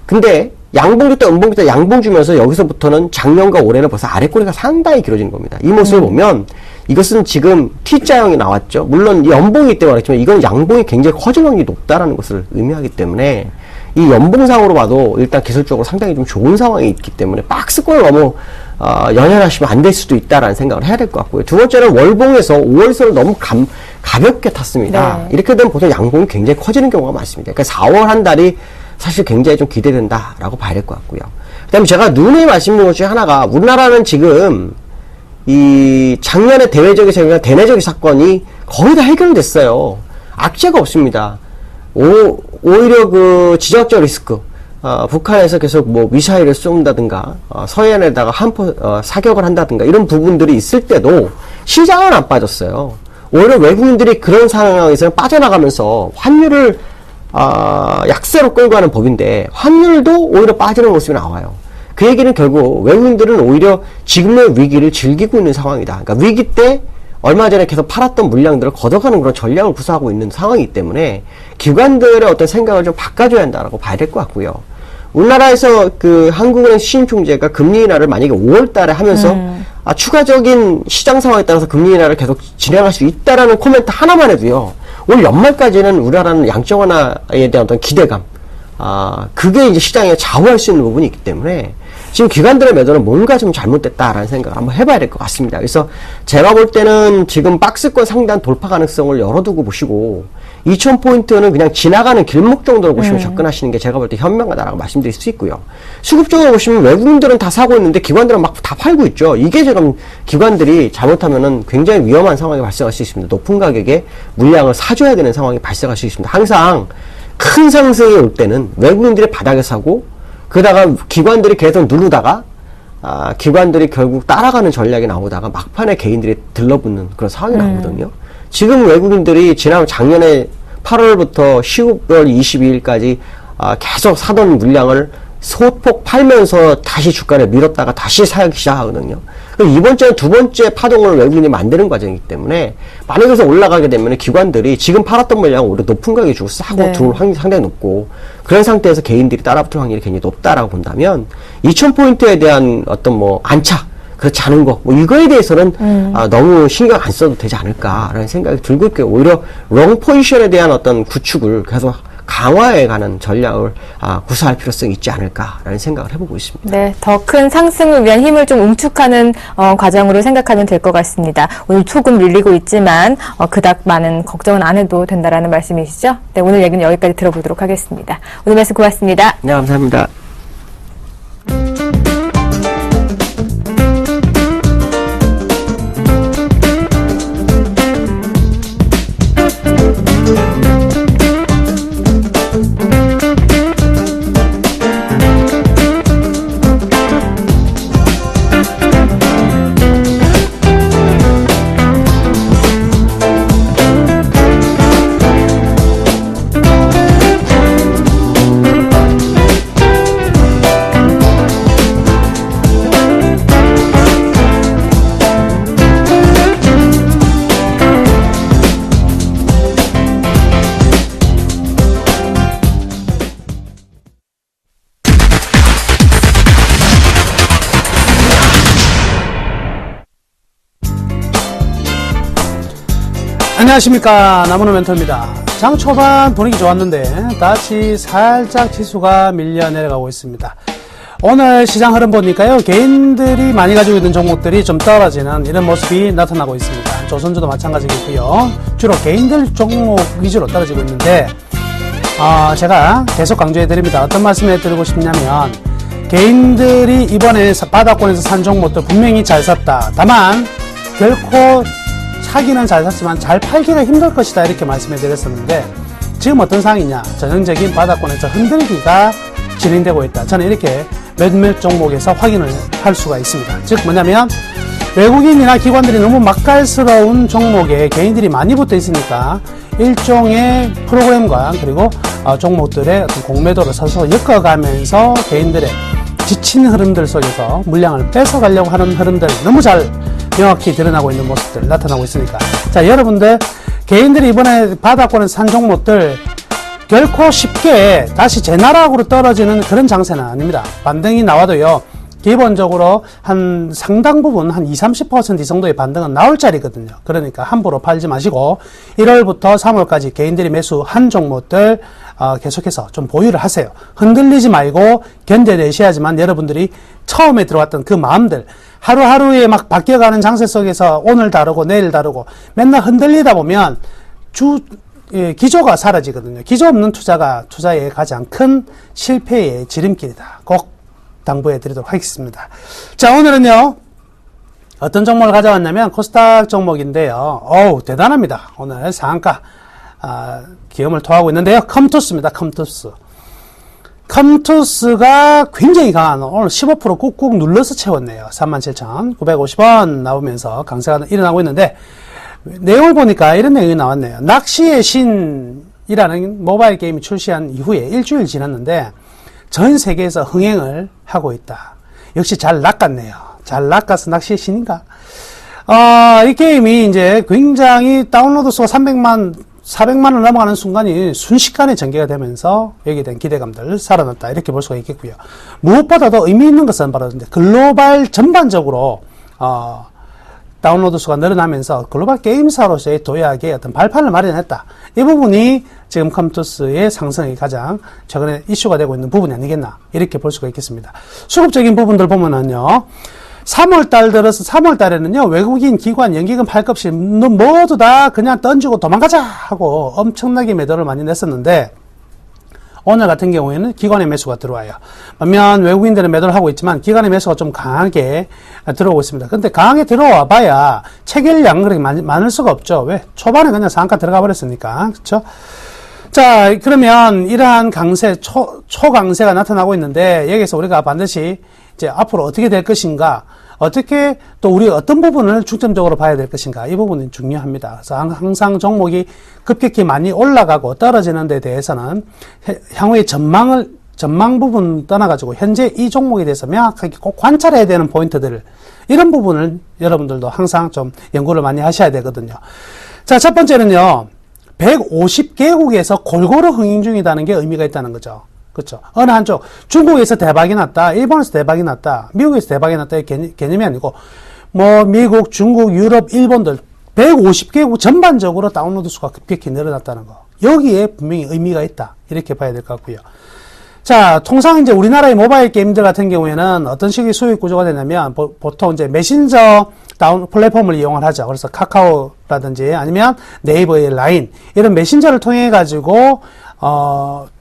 근데 양봉 때 음봉 때 양봉 주면서 여기서부터는 작년과 올해는 벌써 아래꼬리가 상당히 길어진 겁니다. 이 모습을 보면 이것은 지금 T자형이 나왔죠. 물론 이 연봉이기 때문에 그렇지만 이건 양봉이 굉장히 커질 확률이 높다라는 것을 의미하기 때문에 이 연봉상으로 봐도 일단 기술적으로 상당히 좀 좋은 상황이 있기 때문에 박스권을 너무 연연하시면 안 될 수도 있다라는 생각을 해야 될 것 같고요. 두 번째는 월봉에서 5월선을 너무 가볍게 탔습니다. 네. 이렇게 되면 보통 양봉이 굉장히 커지는 경우가 많습니다. 그러니까 4월 한 달이 사실 굉장히 좀 기대된다라고 봐야 될 것 같고요. 그 다음에 제가 눈에 말씀드린 것 중에 하나가, 우리나라는 지금 이 작년에 대외적인 대내적인 사건이 거의 다 해결됐어요. 악재가 없습니다. 오히려 그 지정학적 리스크, 북한에서 계속 뭐 미사일을 쏜다든가, 서해안에다가 사격을 한다든가 이런 부분들이 있을 때도 시장은 안 빠졌어요. 오히려 외국인들이 그런 상황에서는 빠져나가면서 환율을 약세로 끌고 가는 법인데 환율도 오히려 빠지는 모습이 나와요. 그 얘기는 결국 외국인들은 오히려 지금의 위기를 즐기고 있는 상황이다. 그러니까 위기 때 얼마 전에 계속 팔았던 물량들을 걷어가는 그런 전략을 구사하고 있는 상황이기 때문에 기관들의 어떤 생각을 좀 바꿔줘야 한다라고 봐야 될 것 같고요. 우리나라에서 그 한국은행 신임 총재가 금리 인하를 만약에 5월 달에 하면서 추가적인 시장 상황에 따라서 금리 인하를 계속 진행할 수 있다라는 코멘트 하나만 해도요. 올 연말까지는 우리나라는 양적 완화에 대한 어떤 기대감, 그게 이제 시장에 좌우할 수 있는 부분이 있기 때문에 지금 기관들의 매도는 뭔가 좀 잘못됐다라는 생각을 한번 해봐야 될 것 같습니다. 그래서 제가 볼 때는 지금 박스권 상단 돌파 가능성을 열어두고 보시고 2000포인트는 그냥 지나가는 길목 정도로 보시면 접근하시는 게 제가 볼 때 현명하다라고 말씀드릴 수 있고요. 수급적으로 보시면 외국인들은 다 사고 있는데 기관들은 막 다 팔고 있죠. 이게 지금 기관들이 잘못하면은 굉장히 위험한 상황이 발생할 수 있습니다. 높은 가격에 물량을 사줘야 되는 상황이 발생할 수 있습니다. 항상 큰 상승이 올 때는 외국인들이 바닥에 사고 그러다가 기관들이 계속 누르다가 기관들이 결국 따라가는 전략이 나오다가 막판에 개인들이 들러붙는 그런 상황이 나오거든요. 지금 외국인들이 작년에 8월부터 10월 22일까지 계속 사던 물량을 소폭 팔면서 다시 주가를 밀었다가 다시 사기 시작하거든요. 그럼 이번 주에 두 번째 파동을 외국인이 만드는 과정이기 때문에 만약에서 올라가게 되면 기관들이 지금 팔았던 물량을 오히려 높은 가격에 주고 싸고 네. 들어올 확률이 상당히 높고, 그런 상태에서 개인들이 따라붙을 확률이 굉장히 높다라고 본다면 2000포인트에 대한 어떤 뭐 안착, 그렇지 않은 거, 뭐 이거에 대해서는 너무 신경 안 써도 되지 않을까라는 생각이 들고 있고요. 오히려 롱 포지션에 대한 어떤 구축을 계속 강화해 가는 전략을 구사할 필요성이 있지 않을까라는 생각을 해보고 있습니다. 네, 더 큰 상승을 위한 힘을 좀 응축하는 과정으로 생각하면 될 것 같습니다. 오늘 조금 밀리고 있지만 그닥 많은 걱정은 안 해도 된다라는 말씀이시죠? 네, 오늘 얘기는 여기까지 들어보도록 하겠습니다. 오늘 말씀 고맙습니다. 네, 감사합니다. 안녕하십니까, 나무노 멘토입니다. 장 초반 분위기 좋았는데 다시 살짝 지수가 밀려 내려가고 있습니다. 오늘 시장 흐름 보니까요, 개인들이 많이 가지고 있는 종목들이 좀 떨어지는 이런 모습이 나타나고 있습니다. 조선주도 마찬가지겠고요. 주로 개인들 종목 위주로 떨어지고 있는데 제가 계속 강조해 드립니다. 어떤 말씀을 드리고 싶냐면, 개인들이 이번에 바닥권에서 산 종목들 분명히 잘 샀다. 다만 결코 사기는 잘 샀지만 잘 팔기가 힘들 것이다, 이렇게 말씀해 드렸었는데, 지금 어떤 상황이냐, 전형적인 바닥권에서 흔들기가 진행되고 있다. 저는 이렇게 몇몇 종목에서 확인을 할 수가 있습니다. 즉 뭐냐면, 외국인이나 기관들이 너무 맛깔스러운 종목에 개인들이 많이 붙어 있으니까 일종의 프로그램과 그리고 종목들의 어떤 공매도를 서서 엮어가면서 개인들의 지친 흐름들 속에서 물량을 뺏어가려고 하는 흐름들, 너무 잘 명확히 드러나고 있는 모습들 나타나고 있으니까, 자, 여러분들 개인들이 이번에 바닥권에서 산 종목들 결코 쉽게 다시 재나락으로 떨어지는 그런 장세는 아닙니다. 반등이 나와도요, 기본적으로 한 상당 부분 한 20-30% 이 정도의 반등은 나올 자리거든요. 그러니까 함부로 팔지 마시고 1월부터 3월까지 개인들이 매수한 종목들 계속해서 좀 보유를 하세요. 흔들리지 말고 견뎌내셔야지만 여러분들이 처음에 들어왔던 그 마음들, 하루하루에 막 바뀌어가는 장세 속에서 오늘 다르고 내일 다르고 맨날 흔들리다 보면 기조가 사라지거든요. 기조 없는 투자가 투자의 가장 큰 실패의 지름길이다. 꼭 당부해 드리도록 하겠습니다. 자, 오늘은요, 어떤 종목을 가져왔냐면 코스닥 종목인데요. 어우, 대단합니다. 오늘 상한가 기염을 토하고 있는데요. 컴투스입니다. 컴투스가 굉장히 강한, 오늘 15% 꾹꾹 눌러서 채웠네요. 37,950원 나오면서 강세가 일어나고 있는데, 내용을 보니까 이런 내용이 나왔네요. 낚시의 신이라는 모바일 게임이 출시한 이후에 일주일 지났는데 전 세계에서 흥행을 하고 있다. 역시 잘 낚았네요. 잘 낚아서 낚시의 신인가? 이 게임이 이제 굉장히 다운로드 수가 400만을 넘어가는 순간이 순식간에 전개가 되면서 여기에 대한 기대감들 살아났다, 이렇게 볼 수가 있겠고요. 무엇보다도 의미 있는 것은 바로 이제 글로벌 전반적으로 다운로드 수가 늘어나면서 글로벌 게임사로서의 도약의 어떤 발판을 마련했다. 이 부분이 지금 컴투스의 상승이 가장 최근에 이슈가 되고 있는 부분이 아니겠나, 이렇게 볼 수가 있겠습니다. 수급적인 부분들 보면은요, 3월달 들어서 3월달에는요, 외국인 기관 연기금 팔급시 모두 다 그냥 던지고 도망가자 하고 엄청나게 매도를 많이 냈었는데, 오늘 같은 경우에는 기관의 매수가 들어와요. 반면 외국인들은 매도를 하고 있지만 기관의 매수가 좀 강하게 들어오고 있습니다. 근데 강하게 들어와 봐야 체결량은 그렇게 많을 수가 없죠. 왜? 초반에 그냥 상한가 들어가 버렸으니까. 그쵸? 자, 그러면 이러한 강세, 초강세가 나타나고 있는데, 여기서 우리가 반드시 이제 앞으로 어떻게 될 것인가, 어떻게 또 우리가 어떤 부분을 중점적으로 봐야 될 것인가 이 부분이 중요합니다. 그래서 항상 종목이 급격히 많이 올라가고 떨어지는 데 대해서는 향후의 전망 부분 떠나가지고 현재 이 종목에 대해서 명확하게 꼭 관찰해야 되는 포인트들을 이런 부분을 여러분들도 항상 좀 연구를 많이 하셔야 되거든요. 자, 첫 번째는요. 150개국에서 골고루 흥행 중이라는 게 의미가 있다는 거죠. 그렇죠. 어느 한쪽 중국에서 대박이 났다, 일본에서 대박이 났다, 미국에서 대박이 났다 이 개념이 아니고 뭐 미국, 중국, 유럽, 일본들 150개국 전반적으로 다운로드 수가 급격히 늘어났다는 거. 여기에 분명히 의미가 있다. 이렇게 봐야 될 것 같고요. 자, 통상 이제 우리나라의 모바일 게임들 같은 경우에는 어떤 식의 수익 구조가 되냐면 보통 이제 메신저 플랫폼을 이용을 하죠. 그래서 카카오라든지 아니면 네이버의 라인 이런 메신저를 통해 가지고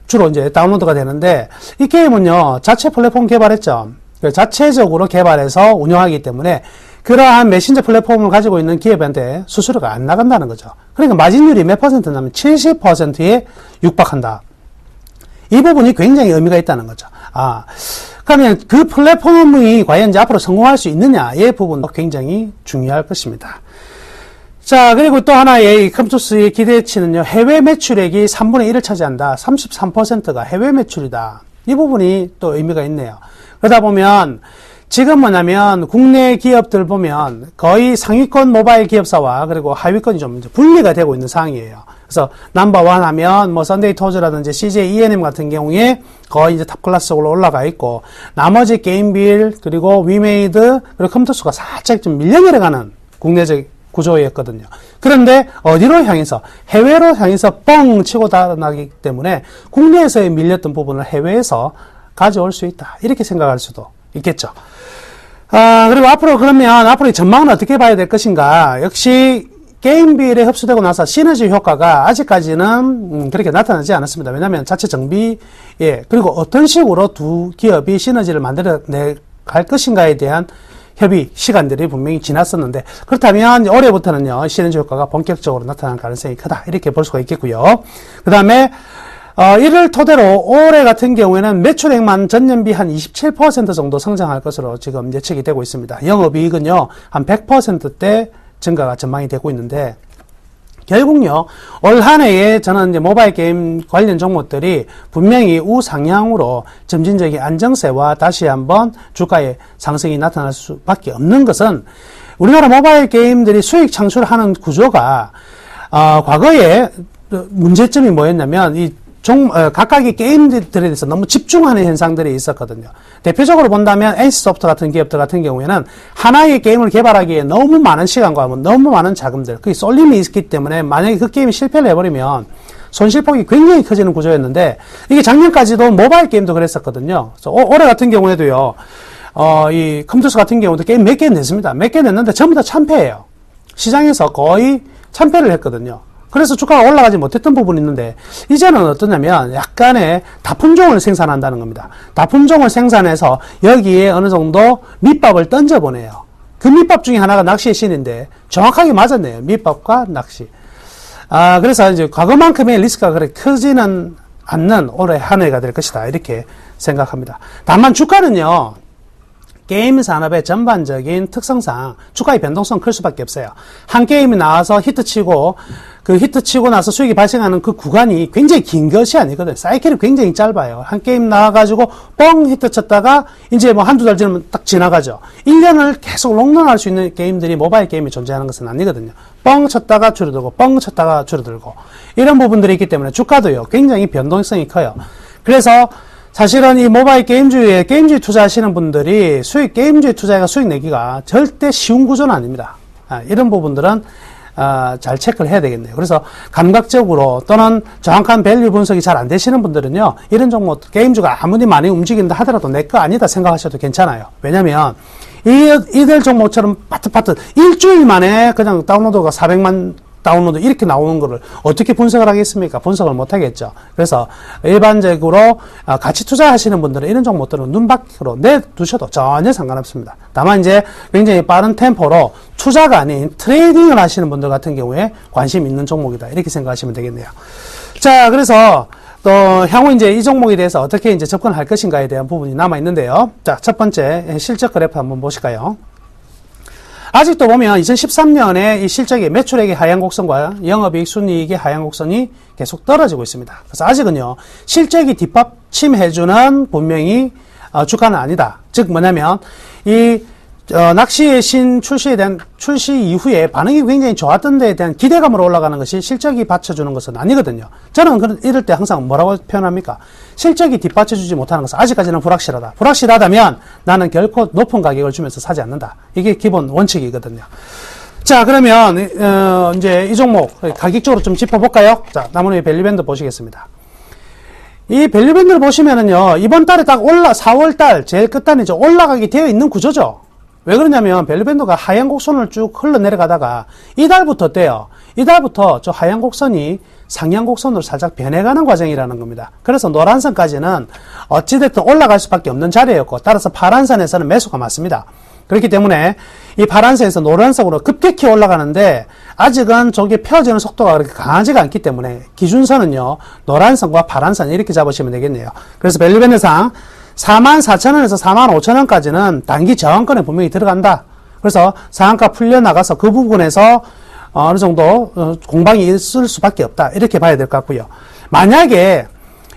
주로 이제 다운로드가 되는데 이 게임은요 자체 플랫폼 개발했죠. 자체적으로 개발해서 운영하기 때문에 그러한 메신저 플랫폼을 가지고 있는 기업한테 수수료가 안 나간다는 거죠. 그러니까 마진율이 몇 퍼센트 나면 70%에 육박한다. 이 부분이 굉장히 의미가 있다는 거죠. 그러면 그 플랫폼이 과연 이제 앞으로 성공할 수 있느냐, 이 부분도 굉장히 중요할 것입니다. 자, 그리고 또 하나의 컴투스의 기대치는요, 해외 매출액이 3분의 1을 차지한다. 33%가 해외 매출이다. 이 부분이 또 의미가 있네요. 그러다 보면, 지금 뭐냐면, 국내 기업들 보면 거의 상위권 모바일 기업사와 그리고 하위권이 좀 분리가 되고 있는 상황이에요. 그래서 넘버원 하면 뭐 썬데이 토즈라든지 CJ ENM 같은 경우에 거의 이제 탑 클래스로 올라가 있고, 나머지 게임빌, 그리고 위메이드, 그리고 컴투스가 살짝 좀 밀려내려가는 국내적 구조였거든요. 그런데 어디로 향해서? 해외로 향해서 뻥 치고 달아나기 때문에 국내에서의 밀렸던 부분을 해외에서 가져올 수 있다. 이렇게 생각할 수도 있겠죠. 그리고 앞으로 전망은 어떻게 봐야 될 것인가? 역시 게임빌에 흡수되고 나서 시너지 효과가 아직까지는 그렇게 나타나지 않았습니다. 왜냐하면 자체 정비에 그리고 어떤 식으로 두 기업이 시너지를 만들어내 갈 것인가에 대한 협의 시간들이 분명히 지났었는데, 그렇다면 올해부터는요 시너지 효과가 본격적으로 나타날 가능성이 크다 이렇게 볼 수가 있겠고요. 그 다음에 이를 토대로 올해 같은 경우에는 매출액만 전년비 한 27% 정도 성장할 것으로 지금 예측이 되고 있습니다. 영업이익은요 한 100%대 증가가 전망이 되고 있는데, 결국요 올 한 해에 저는 이제 모바일 게임 관련 종목들이 분명히 우상향으로 점진적인 안정세와 다시 한번 주가의 상승이 나타날 수밖에 없는 것은, 우리나라 모바일 게임들이 수익 창출하는 구조가 과거에 문제점이 뭐였냐면 각각의 게임들에 대해서 너무 집중하는 현상들이 있었거든요. 대표적으로 본다면 NC소프트 같은 기업들 같은 경우에는 하나의 게임을 개발하기에 너무 많은 시간과 너무 많은 자금들, 그게 쏠림이 있기 때문에 만약에 그 게임이 실패를 해버리면 손실폭이 굉장히 커지는 구조였는데, 이게 작년까지도 모바일 게임도 그랬었거든요. 그래서 올해 같은 경우에도요, 이 컴퓨터 같은 경우도 게임 몇 개 냈습니다. 몇 개 냈는데 전부 다 참패예요. 시장에서 거의 참패를 했거든요. 그래서 주가가 올라가지 못했던 부분이 있는데, 이제는 어떠냐면 약간의 다품종을 생산한다는 겁니다. 다품종을 생산해서 여기에 어느 정도 밑밥을 던져보내요. 그 밑밥 중에 하나가 낚시의 신인데 정확하게 맞았네요. 밑밥과 낚시. 그래서 이제 과거만큼의 리스크가 그렇게 크지는 않는 올해 한 해가 될 것이다 이렇게 생각합니다. 다만 주가는요, 게임 산업의 전반적인 특성상 주가의 변동성 클 수밖에 없어요. 한 게임이 나와서 히트치고, 그 히트치고 나서 수익이 발생하는 그 구간이 굉장히 긴 것이 아니거든요. 사이클이 굉장히 짧아요. 한 게임 나와가지고 뻥 히트쳤다가 이제 뭐 한두 달 지나면 딱 지나가죠. 1년을 계속 롱런할 수 있는 게임들이 모바일 게임이 존재하는 것은 아니거든요. 뻥 쳤다가 줄어들고 뻥 쳤다가 줄어들고 이런 부분들이 있기 때문에 주가도요 굉장히 변동성이 커요. 그래서 사실은 이 모바일 게임주에 투자하시는 분들이 게임주에 투자가 수익 내기가 절대 쉬운 구조는 아닙니다. 이런 부분들은 잘 체크를 해야 되겠네요. 그래서 감각적으로 또는 정확한 밸류 분석이 잘 안 되시는 분들은요, 이런 종목 게임주가 아무리 많이 움직인다 하더라도 내 거 아니다 생각하셔도 괜찮아요. 왜냐면 이들 종목처럼 파트파트 일주일 만에 그냥 다운로드가 400만 다운로드 이렇게 나오는 거를 어떻게 분석을 하겠습니까? 분석을 못 하겠죠. 그래서 일반적으로 같이 투자하시는 분들은 이런 종목들은 눈 밖으로 내두셔도 전혀 상관없습니다. 다만 이제 굉장히 빠른 템포로 투자가 아닌 트레이딩을 하시는 분들 같은 경우에 관심 있는 종목이다 이렇게 생각하시면 되겠네요. 자, 그래서 또 향후 이제 이 종목에 대해서 어떻게 이제 접근할 것인가에 대한 부분이 남아 있는데요. 자, 첫 번째 실적 그래프 한번 보실까요? 아직도 보면 2013년에 이 실적의 매출액의 하향 곡선과 영업이익 순이익의 하향 곡선이 계속 떨어지고 있습니다. 그래서 아직은요, 실적이 뒷받침해주는 분명히 주가는 아니다. 즉 뭐냐면 이 낚시의 신 출시 이후에 반응이 굉장히 좋았던 데에 대한 기대감으로 올라가는 것이 실적이 받쳐주는 것은 아니거든요. 저는 이럴 때 항상 뭐라고 표현합니까? 실적이 뒷받쳐주지 못하는 것은 아직까지는 불확실하다. 불확실하다면 나는 결코 높은 가격을 주면서 사지 않는다. 이게 기본 원칙이거든요. 자, 그러면 이제 이 종목 가격적으로 좀 짚어볼까요? 자, 나무의 밸류밴드 보시겠습니다. 이 밸류밴드를 보시면은요, 이번 달에 딱 4월달 제일 끝단에 올라가게 되어 있는 구조죠. 왜 그러냐면 밸류밴드가 하향 곡선을 쭉 흘러내려가다가 이달부터 어때요? 이달부터 저 하향 곡선이 상향 곡선으로 살짝 변해가는 과정이라는 겁니다. 그래서 노란선까지는 어찌됐든 올라갈 수밖에 없는 자리였고, 따라서 파란선에서는 매수가 맞습니다. 그렇기 때문에 이 파란선에서 노란선으로 급격히 올라가는데 아직은 저게 펴지는 속도가 그렇게 강하지가 않기 때문에 기준선은요, 노란선과 파란선 이렇게 잡으시면 되겠네요. 그래서 밸류밴드상 44,000원에서 45,000원까지는 단기 저항권에 분명히 들어간다. 그래서 상한가 풀려나가서 그 부분에서 어느 정도 공방이 있을 수밖에 없다. 이렇게 봐야 될 것 같고요. 만약에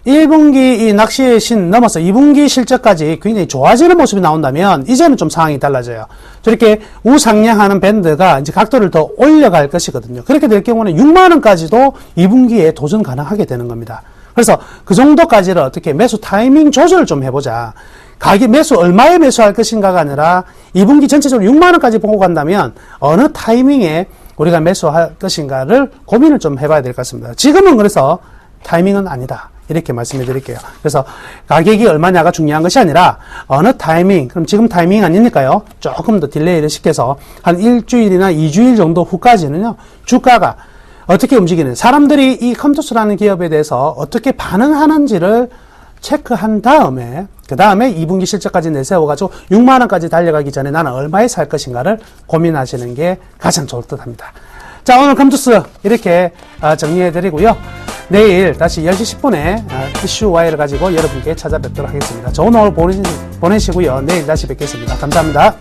1분기 이 낚시의 신 넘어서 2분기 실적까지 굉장히 좋아지는 모습이 나온다면 이제는 좀 상황이 달라져요. 저렇게 우상향하는 밴드가 이제 각도를 더 올려갈 것이거든요. 그렇게 될 경우는 6만원까지도 2분기에 도전 가능하게 되는 겁니다. 그래서 그 정도까지를 어떻게 매수 타이밍 조절을 좀 해보자. 가격 매수 얼마에 매수할 것인가가 아니라 2분기 전체적으로 6만원까지 보고 간다면 어느 타이밍에 우리가 매수할 것인가를 고민을 좀 해봐야 될 것 같습니다. 지금은 그래서 타이밍은 아니다. 이렇게 말씀해 드릴게요. 그래서 가격이 얼마냐가 중요한 것이 아니라 어느 타이밍, 그럼 지금 타이밍 아니니까요. 조금 더 딜레이를 시켜서 한 일주일이나 2주일 정도 후까지는요. 주가가 어떻게 움직이는, 사람들이 이 컴투스라는 기업에 대해서 어떻게 반응하는지를 체크한 다음에 그 다음에 2분기 실적까지 내세워가지고 6만원까지 달려가기 전에 나는 얼마에 살 것인가를 고민하시는 게 가장 좋을 듯 합니다. 자, 오늘 컴투스 이렇게 정리해드리고요. 내일 다시 10시 10분에 이슈 와이를 가지고 여러분께 찾아뵙도록 하겠습니다. 좋은 오늘 보내시고요. 내일 다시 뵙겠습니다. 감사합니다.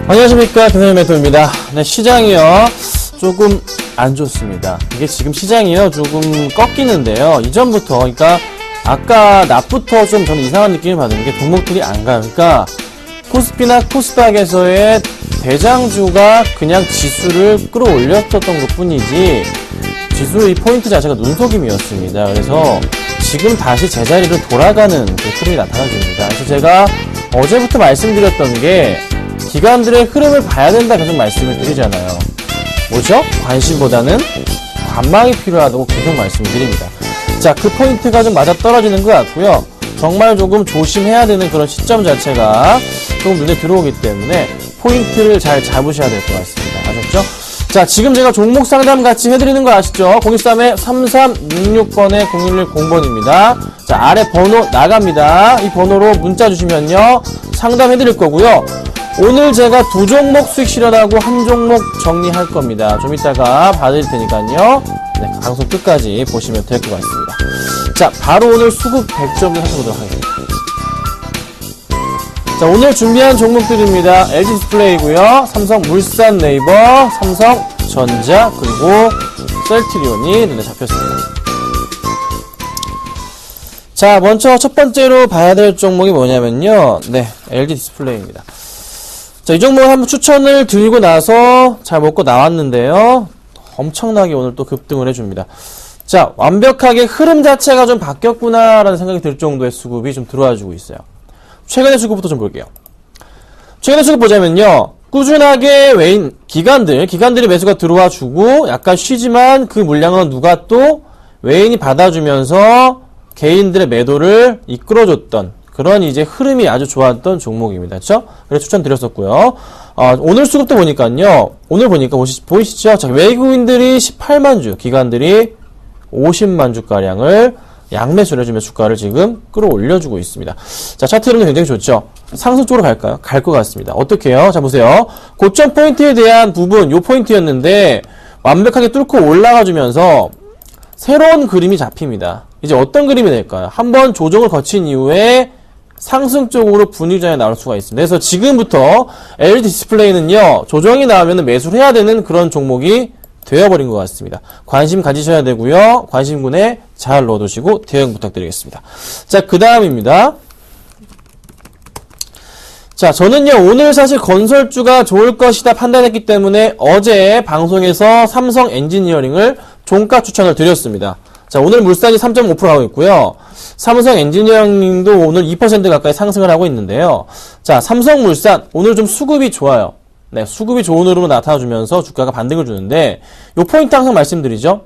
안녕하십니까, 김선일 멘토입니다. 네, 시장이요 조금 안 좋습니다. 이게 지금 시장이요 조금 꺾이는데요. 이전부터, 그러니까 아까 낮부터 좀 저는 이상한 느낌을 받은 게 종목들이 안 가요. 그러니까 코스피나 코스닥에서의 대장주가 그냥 지수를 끌어올렸었던 것 뿐이지 지수 이 포인트 자체가 눈속임이었습니다. 그래서 지금 다시 제자리로 돌아가는 그 흐름이 나타나줍니다. 그래서 제가 어제부터 말씀드렸던 게 기관들의 흐름을 봐야 된다 계속 말씀을 드리잖아요. 뭐죠? 관심보다는 관망이 필요하다고 계속 말씀을 드립니다. 자, 그 포인트가 좀 맞아 떨어지는 것 같고요. 정말 조금 조심해야 되는 그런 시점 자체가 조금 눈에 들어오기 때문에 포인트를 잘 잡으셔야 될 것 같습니다. 아셨죠? 자, 지금 제가 종목 상담 같이 해드리는 거 아시죠? 013에 3366번에 0110번입니다. 자, 아래 번호 나갑니다. 이 번호로 문자 주시면요. 상담해드릴 거고요. 오늘 제가 2종목 수익 실현하고 1종목 정리할 겁니다. 좀 이따가 봐드릴 테니까요. 네, 방송 끝까지 보시면 될 것 같습니다. 자, 바로 오늘 수급 100점을 살펴보도록 하겠습니다. 자, 오늘 준비한 종목들입니다. LG디스플레이고요. 삼성물산 네이버, 삼성전자, 그리고 셀트리온이 눈에 잡혔습니다. 자, 먼저 첫 번째로 봐야 될 종목이 뭐냐면요. 네, LG디스플레이입니다. 자, 이 종목 한번 추천을 드리고 나서 잘 먹고 나왔는데요. 엄청나게 오늘 또 급등을 해줍니다. 자, 완벽하게 흐름 자체가 좀 바뀌었구나라는 생각이 들 정도의 수급이 좀 들어와주고 있어요. 최근의 수급부터 좀 볼게요. 최근의 수급 보자면요. 꾸준하게 외인, 기관들이 매수가 들어와주고 약간 쉬지만 그 물량은 누가 또 외인이 받아주면서 개인들의 매도를 이끌어줬던 그런 이제 흐름이 아주 좋았던 종목입니다. 그렇죠? 그래서 추천드렸었고요. 오늘 수급도 보니까요. 오늘 보니까 보이시죠? 자, 외국인들이 18만 주, 기관들이 50만 주가량을 양매수를 해주면서 주가를 지금 끌어올려주고 있습니다. 자, 차트 흐름도 굉장히 좋죠? 상승 쪽으로 갈까요? 갈 것 같습니다. 어떻게 해요? 자, 보세요. 고점 포인트에 대한 부분, 요 포인트였는데 완벽하게 뚫고 올라가주면서 새로운 그림이 잡힙니다. 이제 어떤 그림이 될까요? 한번 조정을 거친 이후에 상승 쪽으로 분위기 전환이 나올 수가 있습니다. 그래서 지금부터 LED 디스플레이는요, 조정이 나오면 매수를 해야 되는 그런 종목이 되어버린 것 같습니다. 관심 가지셔야 되고요. 관심군에 잘 넣어두시고 대응 부탁드리겠습니다. 자, 그 다음입니다. 자, 저는요, 오늘 사실 건설주가 좋을 것이다 판단했기 때문에 어제 방송에서 삼성 엔지니어링을 종가 추천을 드렸습니다. 자, 오늘 물산이 3.5% 하고 있고요. 삼성 엔지니어링도 오늘 2% 가까이 상승을 하고 있는데요. 자, 삼성물산 오늘 좀 수급이 좋아요. 네, 수급이 좋은 흐름으로 나타나주면서 주가가 반등을 주는데 요 포인트 항상 말씀드리죠.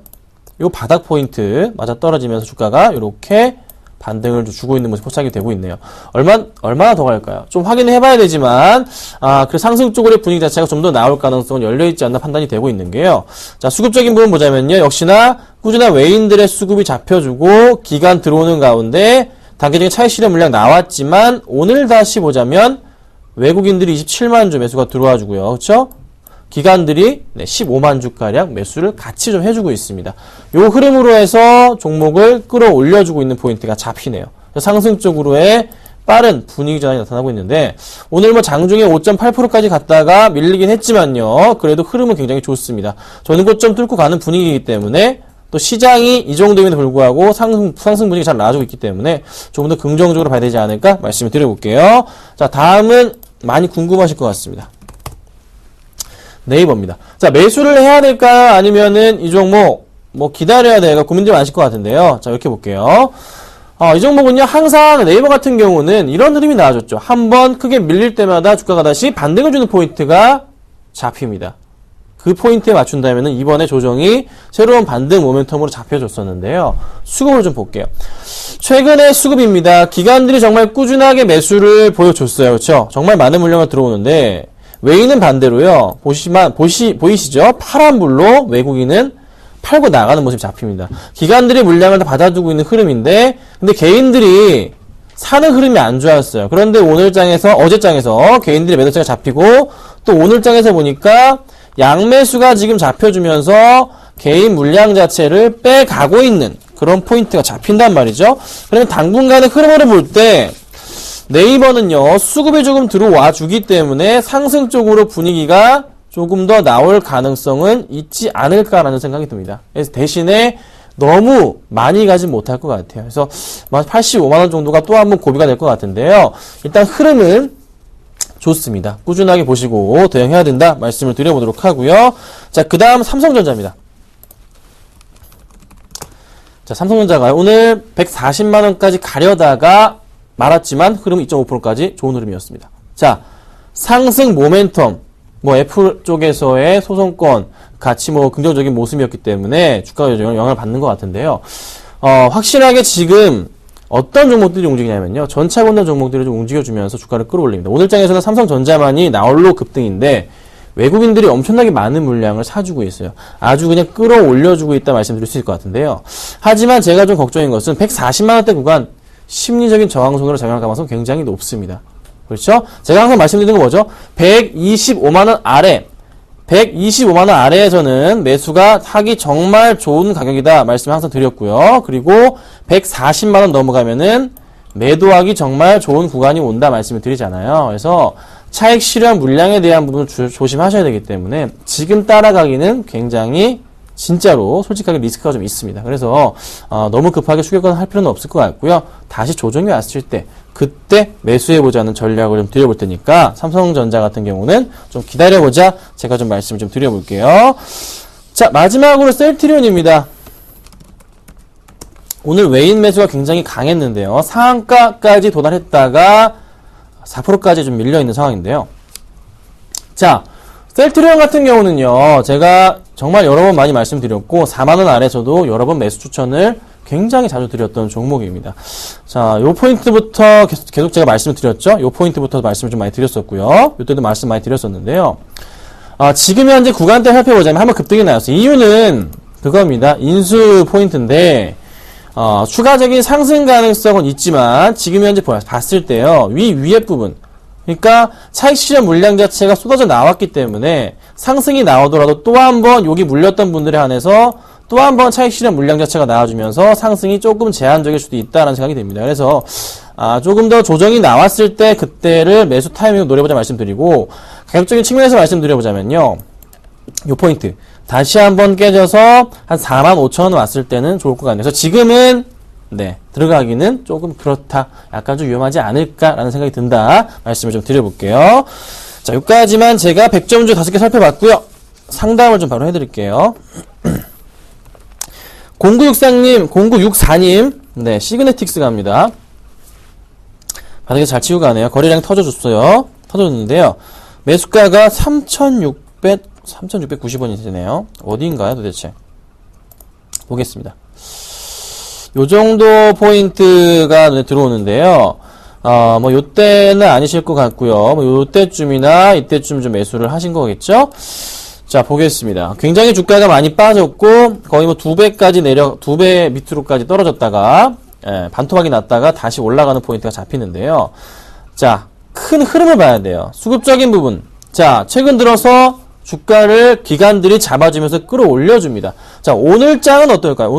요 바닥 포인트 맞아 떨어지면서 주가가 이렇게 반등을 주고 있는 모습이 포착이 되고 있네요. 얼마나 더 갈까요? 좀 확인을 해봐야 되지만, 그 상승 쪽으로의 분위기 자체가 좀 더 나올 가능성은 열려있지 않나 판단이 되고 있는 게요. 자, 수급적인 부분 보자면요. 역시나 꾸준한 외인들의 수급이 잡혀주고, 기간 들어오는 가운데, 단기적인 차익 실현 물량 나왔지만, 오늘 다시 보자면, 외국인들이 27만 주 매수가 들어와주고요. 그쵸? 기관들이 15만 주가량 매수를 같이 좀 해주고 있습니다. 요 흐름으로 해서 종목을 끌어올려주고 있는 포인트가 잡히네요. 상승 쪽으로의 빠른 분위기 전환이 나타나고 있는데 오늘 뭐 장중에 5.8%까지 갔다가 밀리긴 했지만요. 그래도 흐름은 굉장히 좋습니다. 저는 고점 뚫고 가는 분위기이기 때문에 또 시장이 이 정도임에도 불구하고 상승 분위기 잘 나와주고 있기 때문에 조금 더 긍정적으로 봐야 되지 않을까 말씀을 드려볼게요. 자, 다음은 많이 궁금하실 것 같습니다. 네이버입니다. 자, 매수를 해야 될까? 아니면은 이 종목, 기다려야 될까? 고민들 많으실 것 같은데요. 자, 이렇게 볼게요. 이 종목은요, 항상 네이버 같은 경우는 이런 흐름이 나와줬죠. 한번 크게 밀릴 때마다 주가가 다시 반등을 주는 포인트가 잡힙니다. 그 포인트에 맞춘다면은 이번에 조정이 새로운 반등 모멘텀으로 잡혀줬었는데요. 수급을 좀 볼게요. 최근의 수급입니다. 기관들이 정말 꾸준하게 매수를 보여줬어요. 그렇죠? 정말 많은 물량이 들어오는데, 외인은 반대로요. 보이시죠? 파란불로 외국인은 팔고 나가는 모습이 잡힙니다. 기관들이 물량을 다 받아두고 있는 흐름인데, 근데 개인들이 사는 흐름이 안 좋았어요. 그런데 어제장에서 개인들의 매도세가 잡히고, 또 오늘장에서 보니까 양매수가 지금 잡혀주면서 개인 물량 자체를 빼가고 있는 그런 포인트가 잡힌단 말이죠. 그러면 당분간의 흐름을 볼 때, 네이버는요, 수급이 조금 들어와 주기 때문에 상승 쪽으로 분위기가 조금 더 나올 가능성은 있지 않을까라는 생각이 듭니다. 그래서 대신에 너무 많이 가진 못할 것 같아요. 그래서 85만원 정도가 또 한 번 고비가 될 것 같은데요. 일단 흐름은 좋습니다. 꾸준하게 보시고 대응해야 된다 말씀을 드려보도록 하고요. 자, 그 다음 삼성전자입니다. 자, 삼성전자가 오늘 140만원까지 가려다가 말았지만 흐름 2.5%까지 좋은 흐름이었습니다. 자, 상승 모멘텀, 애플 쪽에서의 소송권 같이 긍정적인 모습이었기 때문에 주가가 영향을 받는 것 같은데요. 확실하게 지금 어떤 종목들이 움직이냐면요. 전차 권단 종목들이 좀 움직여주면서 주가를 끌어올립니다. 오늘 장에서는 삼성전자만이 나홀로 급등인데 외국인들이 엄청나게 많은 물량을 사주고 있어요. 아주 그냥 끌어올려주고 있다 말씀드릴 수 있을 것 같은데요. 하지만 제가 좀 걱정인 것은 140만원대 구간 심리적인 저항선으로 작용할 가능성이 굉장히 높습니다. 그렇죠? 제가 항상 말씀드리는 건 뭐죠? 125만원 아래, 125만원 아래에서는 매수가 하기 정말 좋은 가격이다 말씀 항상 드렸고요. 그리고 140만원 넘어가면은 매도하기 정말 좋은 구간이 온다 말씀을 드리잖아요. 그래서 차익 실현 물량에 대한 부분을 조심하셔야 되기 때문에 지금 따라가기는 굉장히 진짜로 솔직하게 리스크가 좀 있습니다. 그래서 너무 급하게 추격을 할 필요는 없을 것 같고요. 다시 조정이 왔을 때 그때 매수해보자는 전략을 좀 드려볼 테니까 삼성전자 같은 경우는 좀 기다려보자 제가 좀 말씀을 좀 드려볼게요. 자, 마지막으로 셀트리온입니다. 오늘 외인 매수가 굉장히 강했는데요. 상한가까지 도달했다가 4%까지 좀 밀려있는 상황인데요. 자, 셀트리온 같은 경우는요, 제가 정말 여러 번 많이 말씀드렸고 4만원 아래서도 여러 번 매수 추천을 굉장히 자주 드렸던 종목입니다. 자, 요 포인트부터 계속 제가 말씀을 드렸죠. 요 포인트부터 말씀을 좀 많이 드렸었고요. 요때도 말씀 많이 드렸었는데요. 지금 현재 구간대 살펴보자면 한번 급등이 나왔어요. 이유는 그겁니다. 인수 포인트인데 추가적인 상승 가능성은 있지만 지금 현재 봤을 때요. 위에 부분, 그러니까 차익 실현 물량 자체가 쏟아져 나왔기 때문에 상승이 나오더라도 또 한 번 여기 물렸던 분들에 한해서 또 한 번 차익 실현 물량 자체가 나와주면서 상승이 조금 제한적일 수도 있다는 생각이 듭니다. 그래서 조금 더 조정이 나왔을 때 그때를 매수 타이밍으로 노려보자 말씀드리고, 가격적인 측면에서 말씀드려보자면요, 요 포인트 다시 한번 깨져서 한 45,000원 왔을 때는 좋을 것 같네요. 그래서 지금은 들어가기는 조금 그렇다, 약간 좀 위험하지 않을까라는 생각이 든다 말씀을 좀 드려볼게요. 자, 여기까지만 제가 100점 중 5개 살펴봤고요. 상담을 좀 바로 해드릴게요. 0964님, 네, 시그네틱스 갑니다. 바닥에 잘 치고 가네요. 거래량 터져줬는데요. 매수가가 3,690원이 되네요. 어디인가요, 도대체? 보겠습니다. 요 정도 포인트가 눈에 들어오는데요. 뭐, 요때는 아니실 것 같고요. 뭐, 요때쯤이나 이때쯤 좀 매수를 하신 거겠죠? 자, 보겠습니다. 굉장히 주가가 많이 빠졌고, 거의 뭐 2배 밑으로까지 떨어졌다가, 반토막이 났다가 다시 올라가는 포인트가 잡히는데요. 자, 큰 흐름을 봐야 돼요. 수급적인 부분. 자, 최근 들어서 주가를 기관들이 잡아주면서 끌어올려줍니다. 자, 오늘장은 어떨까요?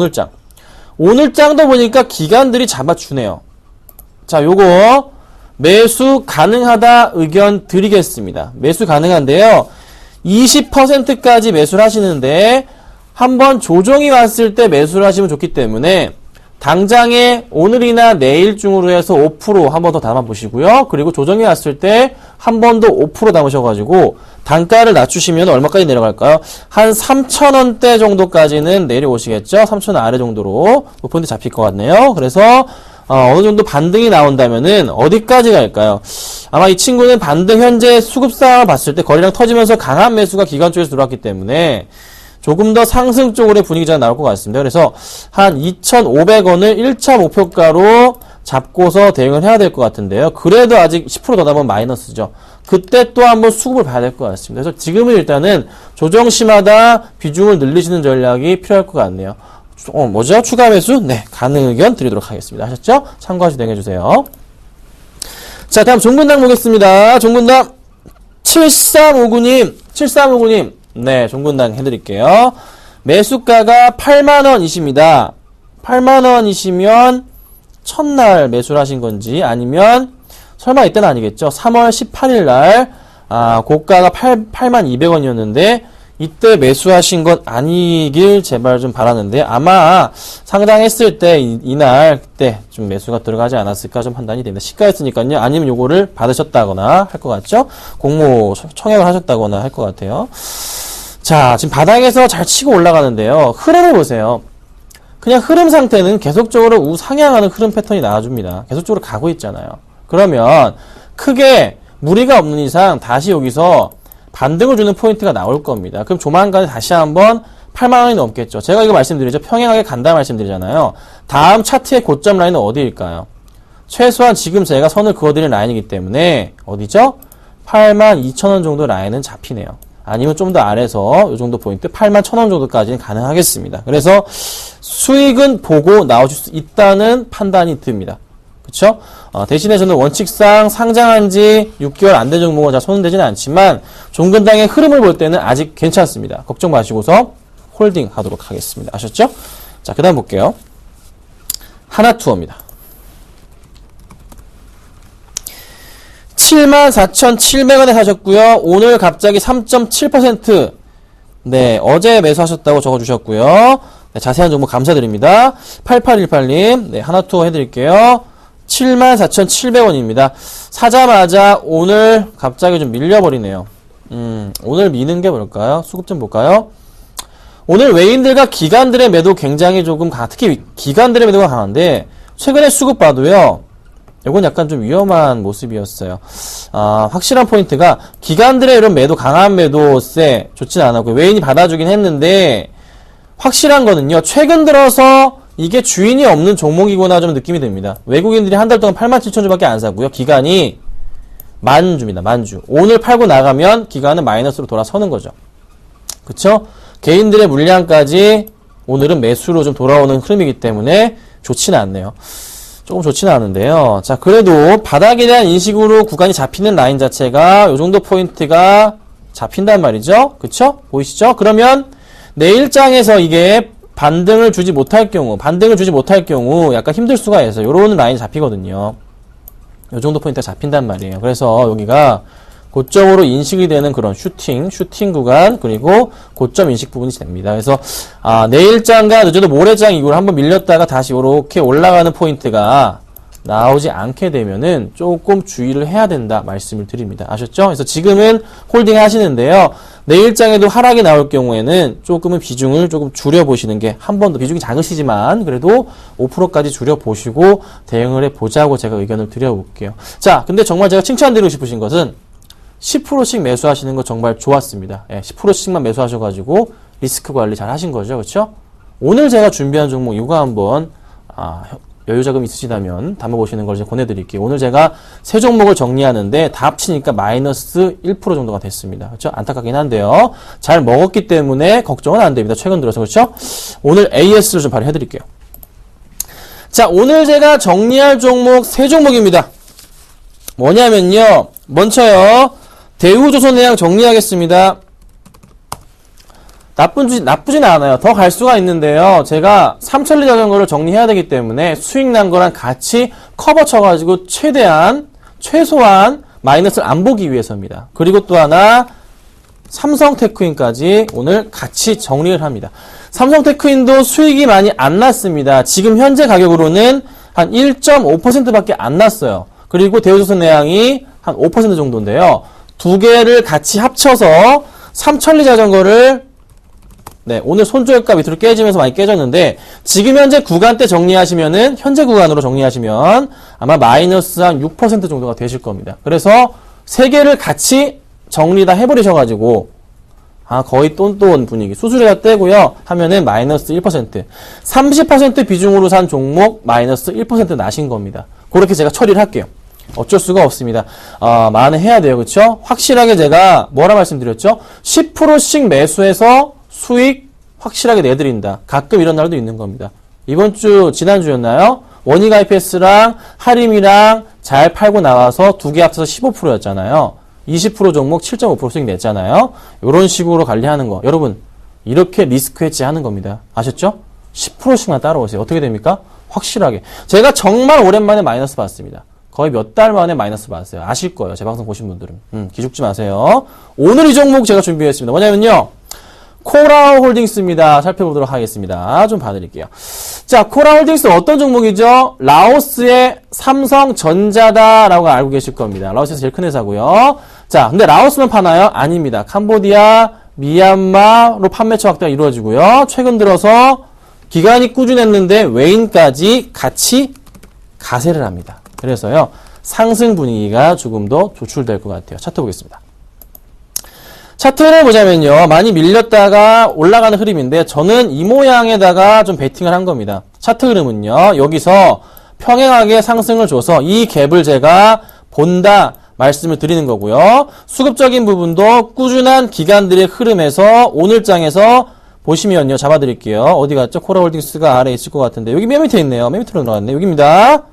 오늘장도 보니까 기관들이 잡아주네요. 자, 요거 매수 가능하다 의견 드리겠습니다. 매수 가능한데요. 20%까지 매수를 하시는데 한번 조정이 왔을 때 매수를 하시면 좋기 때문에 당장에 오늘이나 내일 중으로 해서 5% 한 번 더 담아보시고요. 그리고 조정이 왔을 때 한 번 더 5% 담으셔가지고 단가를 낮추시면 얼마까지 내려갈까요? 한 3,000원대 정도까지는 내려오시겠죠? 3,000원 아래 정도로 포인트 잡힐 것 같네요. 그래서 어느 정도 반등이 나온다면은 어디까지 갈까요? 아마 이 친구는 반등 현재 수급 상황을 봤을 때 거래량 터지면서 강한 매수가 기관 쪽에서 들어왔기 때문에 조금 더 상승 쪽으로의 분위기가 나올 것 같습니다. 그래서 한 2,500원을 1차 목표가로 잡고서 대응을 해야 될 것 같은데요. 그래도 아직 10% 더 나면 마이너스죠. 그때 또 한번 수급을 봐야 될 것 같습니다. 그래서 지금은 일단은 조정 시마다 비중을 늘리시는 전략이 필요할 것 같네요. 뭐죠? 추가 매수? 네, 가능 의견 드리도록 하겠습니다. 아셨죠? 참고하시고 대응해주세요. 자, 다음 종군당 보겠습니다. 종군당 7359님. 네, 종군당 해드릴게요. 매수가가 8만원이십니다. 8만원이시면 첫날 매수를 하신 건지 아니면 설마 이때는 아니겠죠. 3월 18일날 고가가 82,200원이었는데 이때 매수하신 건 아니길 제발 좀 바라는데 아마 상당했을 때 이날 그때 좀 매수가 들어가지 않았을까 좀 판단이 됩니다. 시가였으니까요. 아니면 요거를 받으셨다거나 할 것 같죠. 공모 청약을 하셨다거나 할 것 같아요. 자, 지금 바닥에서 잘 치고 올라가는데요. 흐름을 보세요. 그냥 흐름 상태는 계속적으로 우상향하는 흐름 패턴이 나와줍니다. 계속적으로 가고 있잖아요. 그러면 크게 무리가 없는 이상 다시 여기서 반등을 주는 포인트가 나올 겁니다. 그럼 조만간에 다시 한번 8만원이 넘겠죠. 제가 이거 말씀드리죠. 평행하게 간다 말씀드리잖아요. 다음 차트의 고점 라인은 어디일까요? 최소한 지금 제가 선을 그어드린 라인이기 때문에 어디죠? 82,000원 정도 라인은 잡히네요. 아니면 좀 더 아래서 이 정도 포인트 81,000원 정도까지는 가능하겠습니다. 그래서 수익은 보고 나오실 수 있다는 판단이 듭니다. 그쵸? 대신에 저는 원칙상 상장한 지 6개월 안 된 종목은 잘 손은 되지는 않지만 종근당의 흐름을 볼 때는 아직 괜찮습니다. 걱정 마시고서 홀딩 하도록 하겠습니다. 아셨죠? 자, 그 다음 볼게요. 하나투어입니다. 74,700원에 사셨고요. 오늘 갑자기 3.7% 네, 어제 매수하셨다고 적어주셨고요. 네, 자세한 정보 감사드립니다. 8818님, 네, 하나 투어 해드릴게요. 74,700원입니다. 사자마자 오늘 갑자기 좀 밀려버리네요. 오늘 미는 게 뭘까요? 수급 좀 볼까요? 오늘 외인들과 기관들의 매도 굉장히 조금 특히 기관들의 매도가 강한데 최근에 수급 봐도요. 이건 약간 좀 위험한 모습이었어요. 확실한 포인트가 기관들의 이런 매도 강한 매도세 좋진 않았고 외인이 받아주긴 했는데 확실한 거는요. 최근 들어서 이게 주인이 없는 종목이구나 좀 느낌이 듭니다. 외국인들이 한 달 동안 87,000주밖에 안 사고요. 기관이 만주입니다. 만주. 오늘 팔고 나가면 기관은 마이너스로 돌아서는 거죠. 그쵸? 개인들의 물량까지 오늘은 매수로 좀 돌아오는 흐름이기 때문에 좋지는 않네요. 조금 좋지는 않은데요. 자, 그래도 바닥에 대한 인식으로 구간이 잡히는 라인 자체가 요 정도 포인트가 잡힌단 말이죠. 그쵸? 보이시죠? 그러면 내일장에서 이게 반등을 주지 못할 경우 약간 힘들 수가 있어요. 요런 라인이 잡히거든요. 요 정도 포인트가 잡힌단 말이에요. 그래서 여기가 고점으로 인식이 되는 그런 슈팅 구간, 그리고 고점 인식 부분이 됩니다. 그래서, 내일장과 늦어도 모레장 이걸 한번 밀렸다가 다시 이렇게 올라가는 포인트가 나오지 않게 되면은 조금 주의를 해야 된다 말씀을 드립니다. 아셨죠? 그래서 지금은 홀딩 하시는데요. 내일장에도 하락이 나올 경우에는 조금은 비중을 조금 줄여보시는 게 한 번 더 비중이 작으시지만 그래도 5%까지 줄여보시고 대응을 해보자고 제가 의견을 드려볼게요. 자, 근데 정말 제가 칭찬드리고 싶으신 것은 10%씩 매수하시는 거 정말 좋았습니다. 10%씩만 매수하셔가지고 리스크 관리 잘 하신 거죠. 그렇죠? 오늘 제가 준비한 종목 이거 한번 여유 자금 있으시다면 담아보시는 걸 제가 권해드릴게요. 오늘 제가 세 종목을 정리하는데 다 합치니까 마이너스 1% 정도가 됐습니다. 그렇죠? 안타깝긴 한데요. 잘 먹었기 때문에 걱정은 안 됩니다. 최근 들어서. 그렇죠? 오늘 AS를 좀 발휘해드릴게요. 자, 오늘 제가 정리할 종목 세 종목입니다. 뭐냐면요. 먼저요. 대우조선해양 정리하겠습니다. 나쁘진 않아요. 더 갈 수가 있는데요. 제가 삼천리 자전거를 정리해야 되기 때문에 수익 난 거랑 같이 커버 쳐가지고 최소한 마이너스를 안 보기 위해서입니다. 그리고 또 하나 삼성테크인까지 오늘 같이 정리를 합니다. 삼성테크인도 수익이 많이 안 났습니다. 지금 현재 가격으로는 한 1.5%밖에 안 났어요. 그리고 대우조선해양이 한 5% 정도인데요. 두 개를 같이 합쳐서 삼천리 자전거를 오늘 손절가 밑으로 깨지면서 많이 깨졌는데 지금 현재 구간대 정리하시면은 현재 구간으로 정리하시면 아마 마이너스 한 6% 정도가 되실 겁니다. 그래서 세 개를 같이 정리 다 해버리셔가지고 거의 똔똔 분위기 수수료가 떼고요 하면은 마이너스 1% 30% 비중으로 산 종목 마이너스 1% 나신 겁니다. 그렇게 제가 처리를 할게요. 어쩔 수가 없습니다. 만회해야 돼요. 그쵸? 확실하게 제가 뭐라 말씀드렸죠? 10%씩 매수해서 수익 확실하게 내드린다. 가끔 이런 날도 있는 겁니다. 이번 주, 지난주였나요? 원익 IPS랑 하림이랑 잘 팔고 나와서 두 개 합쳐서 15%였잖아요. 20% 종목 7.5% 수익 냈잖아요. 이런 식으로 관리하는 거. 여러분, 이렇게 리스크 해지 하는 겁니다. 아셨죠? 10%씩만 따라오세요. 어떻게 됩니까? 확실하게. 제가 정말 오랜만에 마이너스 봤습니다. 거의 몇 달 만에 마이너스 봤어요. 아실 거예요. 제 방송 보신 분들은. 기죽지 마세요. 오늘 이 종목 제가 준비했습니다. 뭐냐면요. 코라홀딩스입니다. 살펴보도록 하겠습니다. 좀 봐드릴게요. 자, 코라홀딩스 어떤 종목이죠? 라오스의 삼성전자다라고 알고 계실 겁니다. 라오스에서 제일 큰 회사고요. 자, 근데 라오스만 파나요? 아닙니다. 캄보디아, 미얀마로 판매처 확대가 이루어지고요. 최근 들어서 기간이 꾸준했는데 외인까지 같이 가세를 합니다. 그래서요, 상승 분위기가 조금 더 조출될 것 같아요. 차트 보겠습니다. 차트를 보자면요. 많이 밀렸다가 올라가는 흐름인데 저는 이 모양에다가 좀 베팅을 한 겁니다. 차트 흐름은요. 여기서 평행하게 상승을 줘서 이 갭을 제가 본다 말씀을 드리는 거고요. 수급적인 부분도 꾸준한 기간들의 흐름에서 오늘장에서 보시면요. 잡아드릴게요. 어디 갔죠? 코라홀딩스가 아래에 있을 것 같은데 여기 맨 밑에 있네요. 맨 밑으로 들어갔네요. 여기입니다.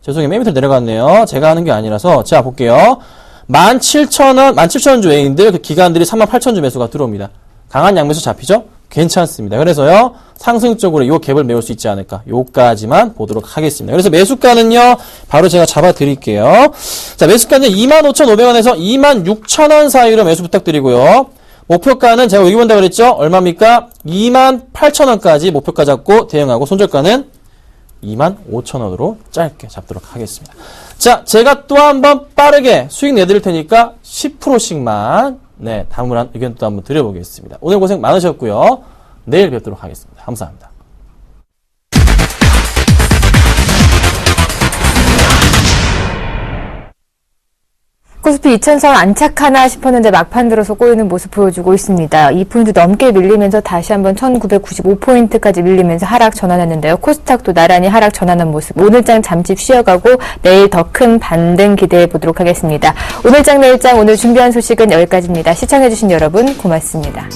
죄송해요. 맨 밑으로 내려갔네요. 제가 하는 게 아니라서. 자, 볼게요. 17,000주 외인들, 그 기간들이 38,000주 매수가 들어옵니다. 강한 양매수 잡히죠? 괜찮습니다. 그래서요, 상승적으로 요 갭을 메울 수 있지 않을까. 요까지만 보도록 하겠습니다. 그래서 매수가는요, 바로 제가 잡아 드릴게요. 자, 매수가는 25,500원에서 26,000원 사이로 매수 부탁드리고요. 목표가는 제가 여기 본다고 그랬죠? 얼마입니까? 28,000원까지 목표가 잡고 대응하고 손절가는 25,000원으로 짧게 잡도록 하겠습니다. 자, 제가 또 한번 빠르게 수익 내드릴 테니까 10%씩만 다물한 의견 또 한번 드려보겠습니다. 오늘 고생 많으셨고요. 내일 뵙도록 하겠습니다. 감사합니다. 코스피 2000선 안착하나 싶었는데 막판 들어서 꼬이는 모습 보여주고 있습니다. 2포인트 넘게 밀리면서 다시 한번 1995포인트까지 밀리면서 하락 전환했는데요. 코스닥도 나란히 하락 전환한 모습. 오늘장 잠시 쉬어가고 내일 더 큰 반등 기대해 보도록 하겠습니다. 오늘장 내일장 오늘 준비한 소식은 여기까지입니다. 시청해주신 여러분 고맙습니다.